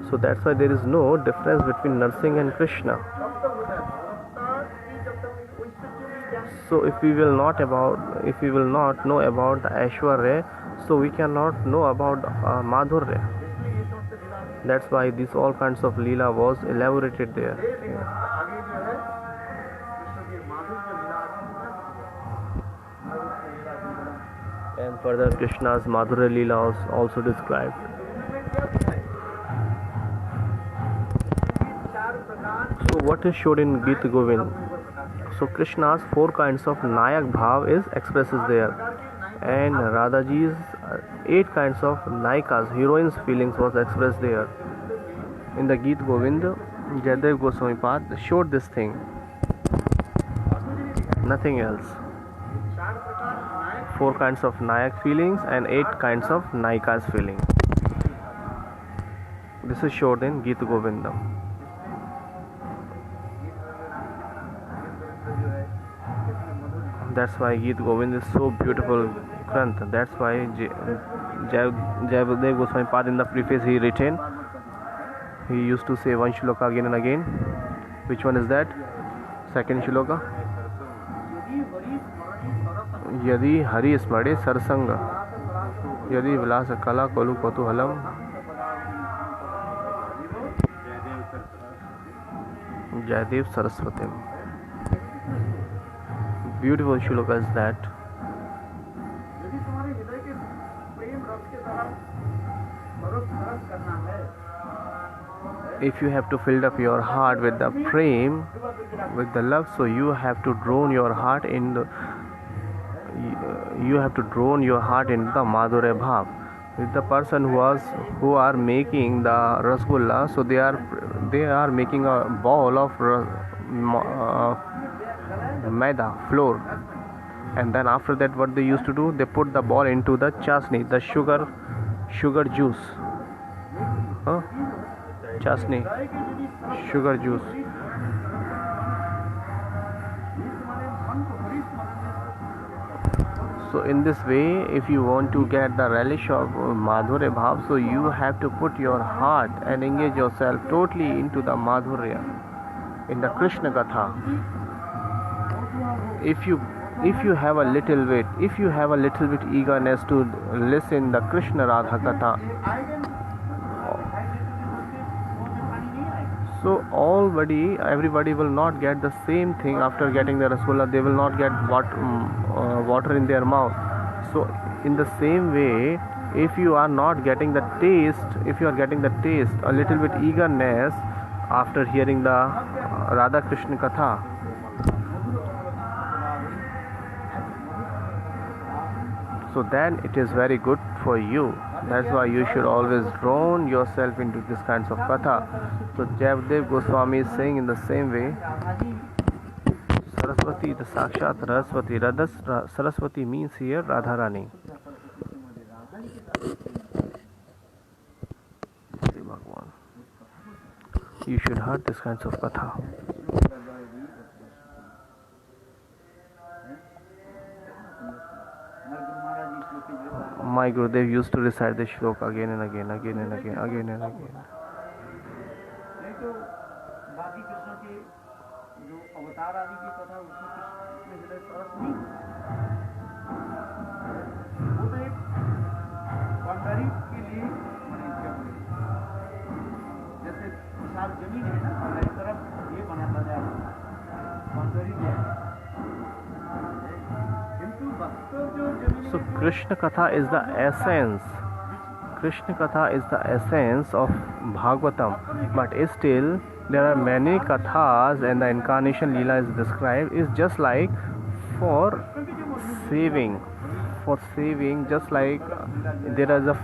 So that's why there is no difference between Narsingh and Krishna. So if we will not know about the Aishwarya, so we cannot know about Madhurya. That's why this all kinds of Leela was elaborated there. आगे जो है कृष्ण के माधुर्य विलास And further Krishna's Madhurya Leela was also described. So what is showed in Gita Govind? So Krishna's 4 kinds of Nayak Bhav is expresses there, and Radhaji's 8 kinds of Nayikas, heroines feelings was expressed there. In the Gita Govind, Jayadev Goswami Pad showed this thing, nothing else. 4 kinds of Nayak feelings and 8 kinds of Nayikas feeling. This is showed in Gita Govindam. That's why Gita Govind is so beautiful Granth. That's why Jayadev Goswami Pad in the preface he written, he used to say one shloka again and again. Which one is that? Second shloka. Yadi Hari Smade Sarsanga Yadi Vilasa Kala Kolu Kotuhalam Jayadev Saraswatim. Beautiful shloka is that. यदि तुम्हारे हृदय के प्रेम रस के द्वारा परस करना है, If you have to fill up your heart with the prem, with the love, so you have to drown your heart in the Madhurya Bhav. With the person who are making the Rasgulla, so they are making a ball of maida flour, and then after that what they used to do, they put the ball into the chasni, the sugar juice, chasni, sugar juice. So in this way, if you want to get the relish of Madhurya Bhav, so you have to put your heart and engage yourself totally into the Madhurya, in the Krishna Katha. If you have a little bit eagerness to listen the Krishna Radha Katha, so everybody will not get the same thing after getting the Rasgulla. They will not get water in their mouth. So in the same way, if you are not getting the taste, a little bit eagerness after hearing the Radha Krishna Katha, so then it is very good for you. That's why you should always drown yourself into this kinds of katha. So Jayadev Goswami is saying in the same way, Saraswati, the Sakshat Saraswati. Saraswati means here Radharani. You should hear this kinds of katha. My Gurudev used to recite this shloka again and again. नहीं तो बाकी कृष्ण के जो अवतार आदि की कथा उसमें कृष्ण में हृदय सरस नहीं, वो तो एक पंडरी के लिए बने क्या बोले, जैसे विशाल जमीन है ना, हर तरफ ये बनाता जाए पंडरी है, किंतु वास्तव जो जमीन। So Krishna Katha is the essence. Krishna Katha is the essence of Bhagavatam, but still there are many kathas and the incarnation Leela is described is just like for saving, just like there is a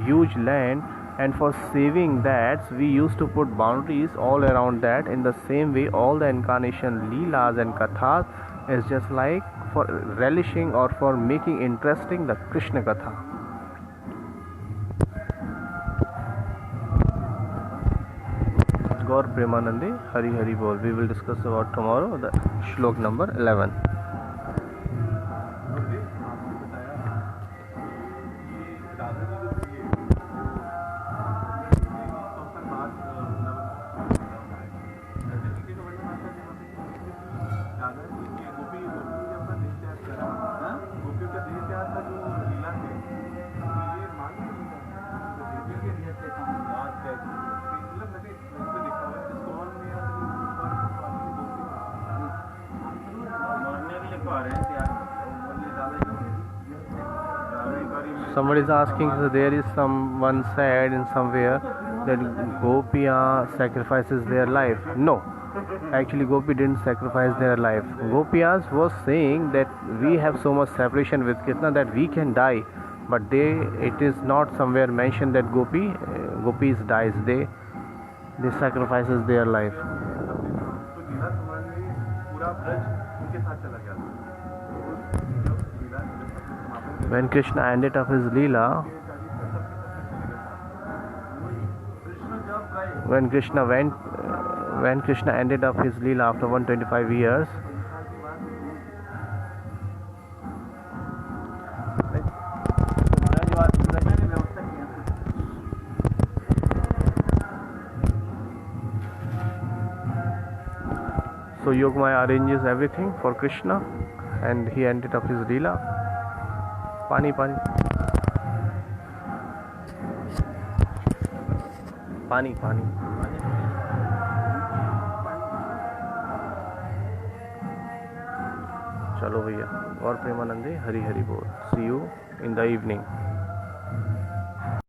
huge land, and for saving that we used to put boundaries all around that. In the same way, all the incarnation Leelas and kathas is just like for relishing or for making interesting the Krishna Katha. Gaur Premanande, Hari Hari Bol. We will discuss about tomorrow the shlok number 11. somebody is asking, so there is someone said in somewhere that Gopiya sacrifices their life. No, actually Gopi didn't sacrifice their life. Gopiyas was saying that we have so much separation with Krishna that we can die, but it is not somewhere mentioned that Gopis dies. They sacrifices their life. तो लीला कुमार में पूरा ब्रज उनके साथ चला गया था। जब लीला समापन When Krishna ended up his Leela, when Krishna ended up his Leela after 125 years, so Yogamaya arranges everything for Krishna and he ended up his Leela. Pani. चलो भैया और प्रेमानंदे हरि हरि बोल. See you in the evening.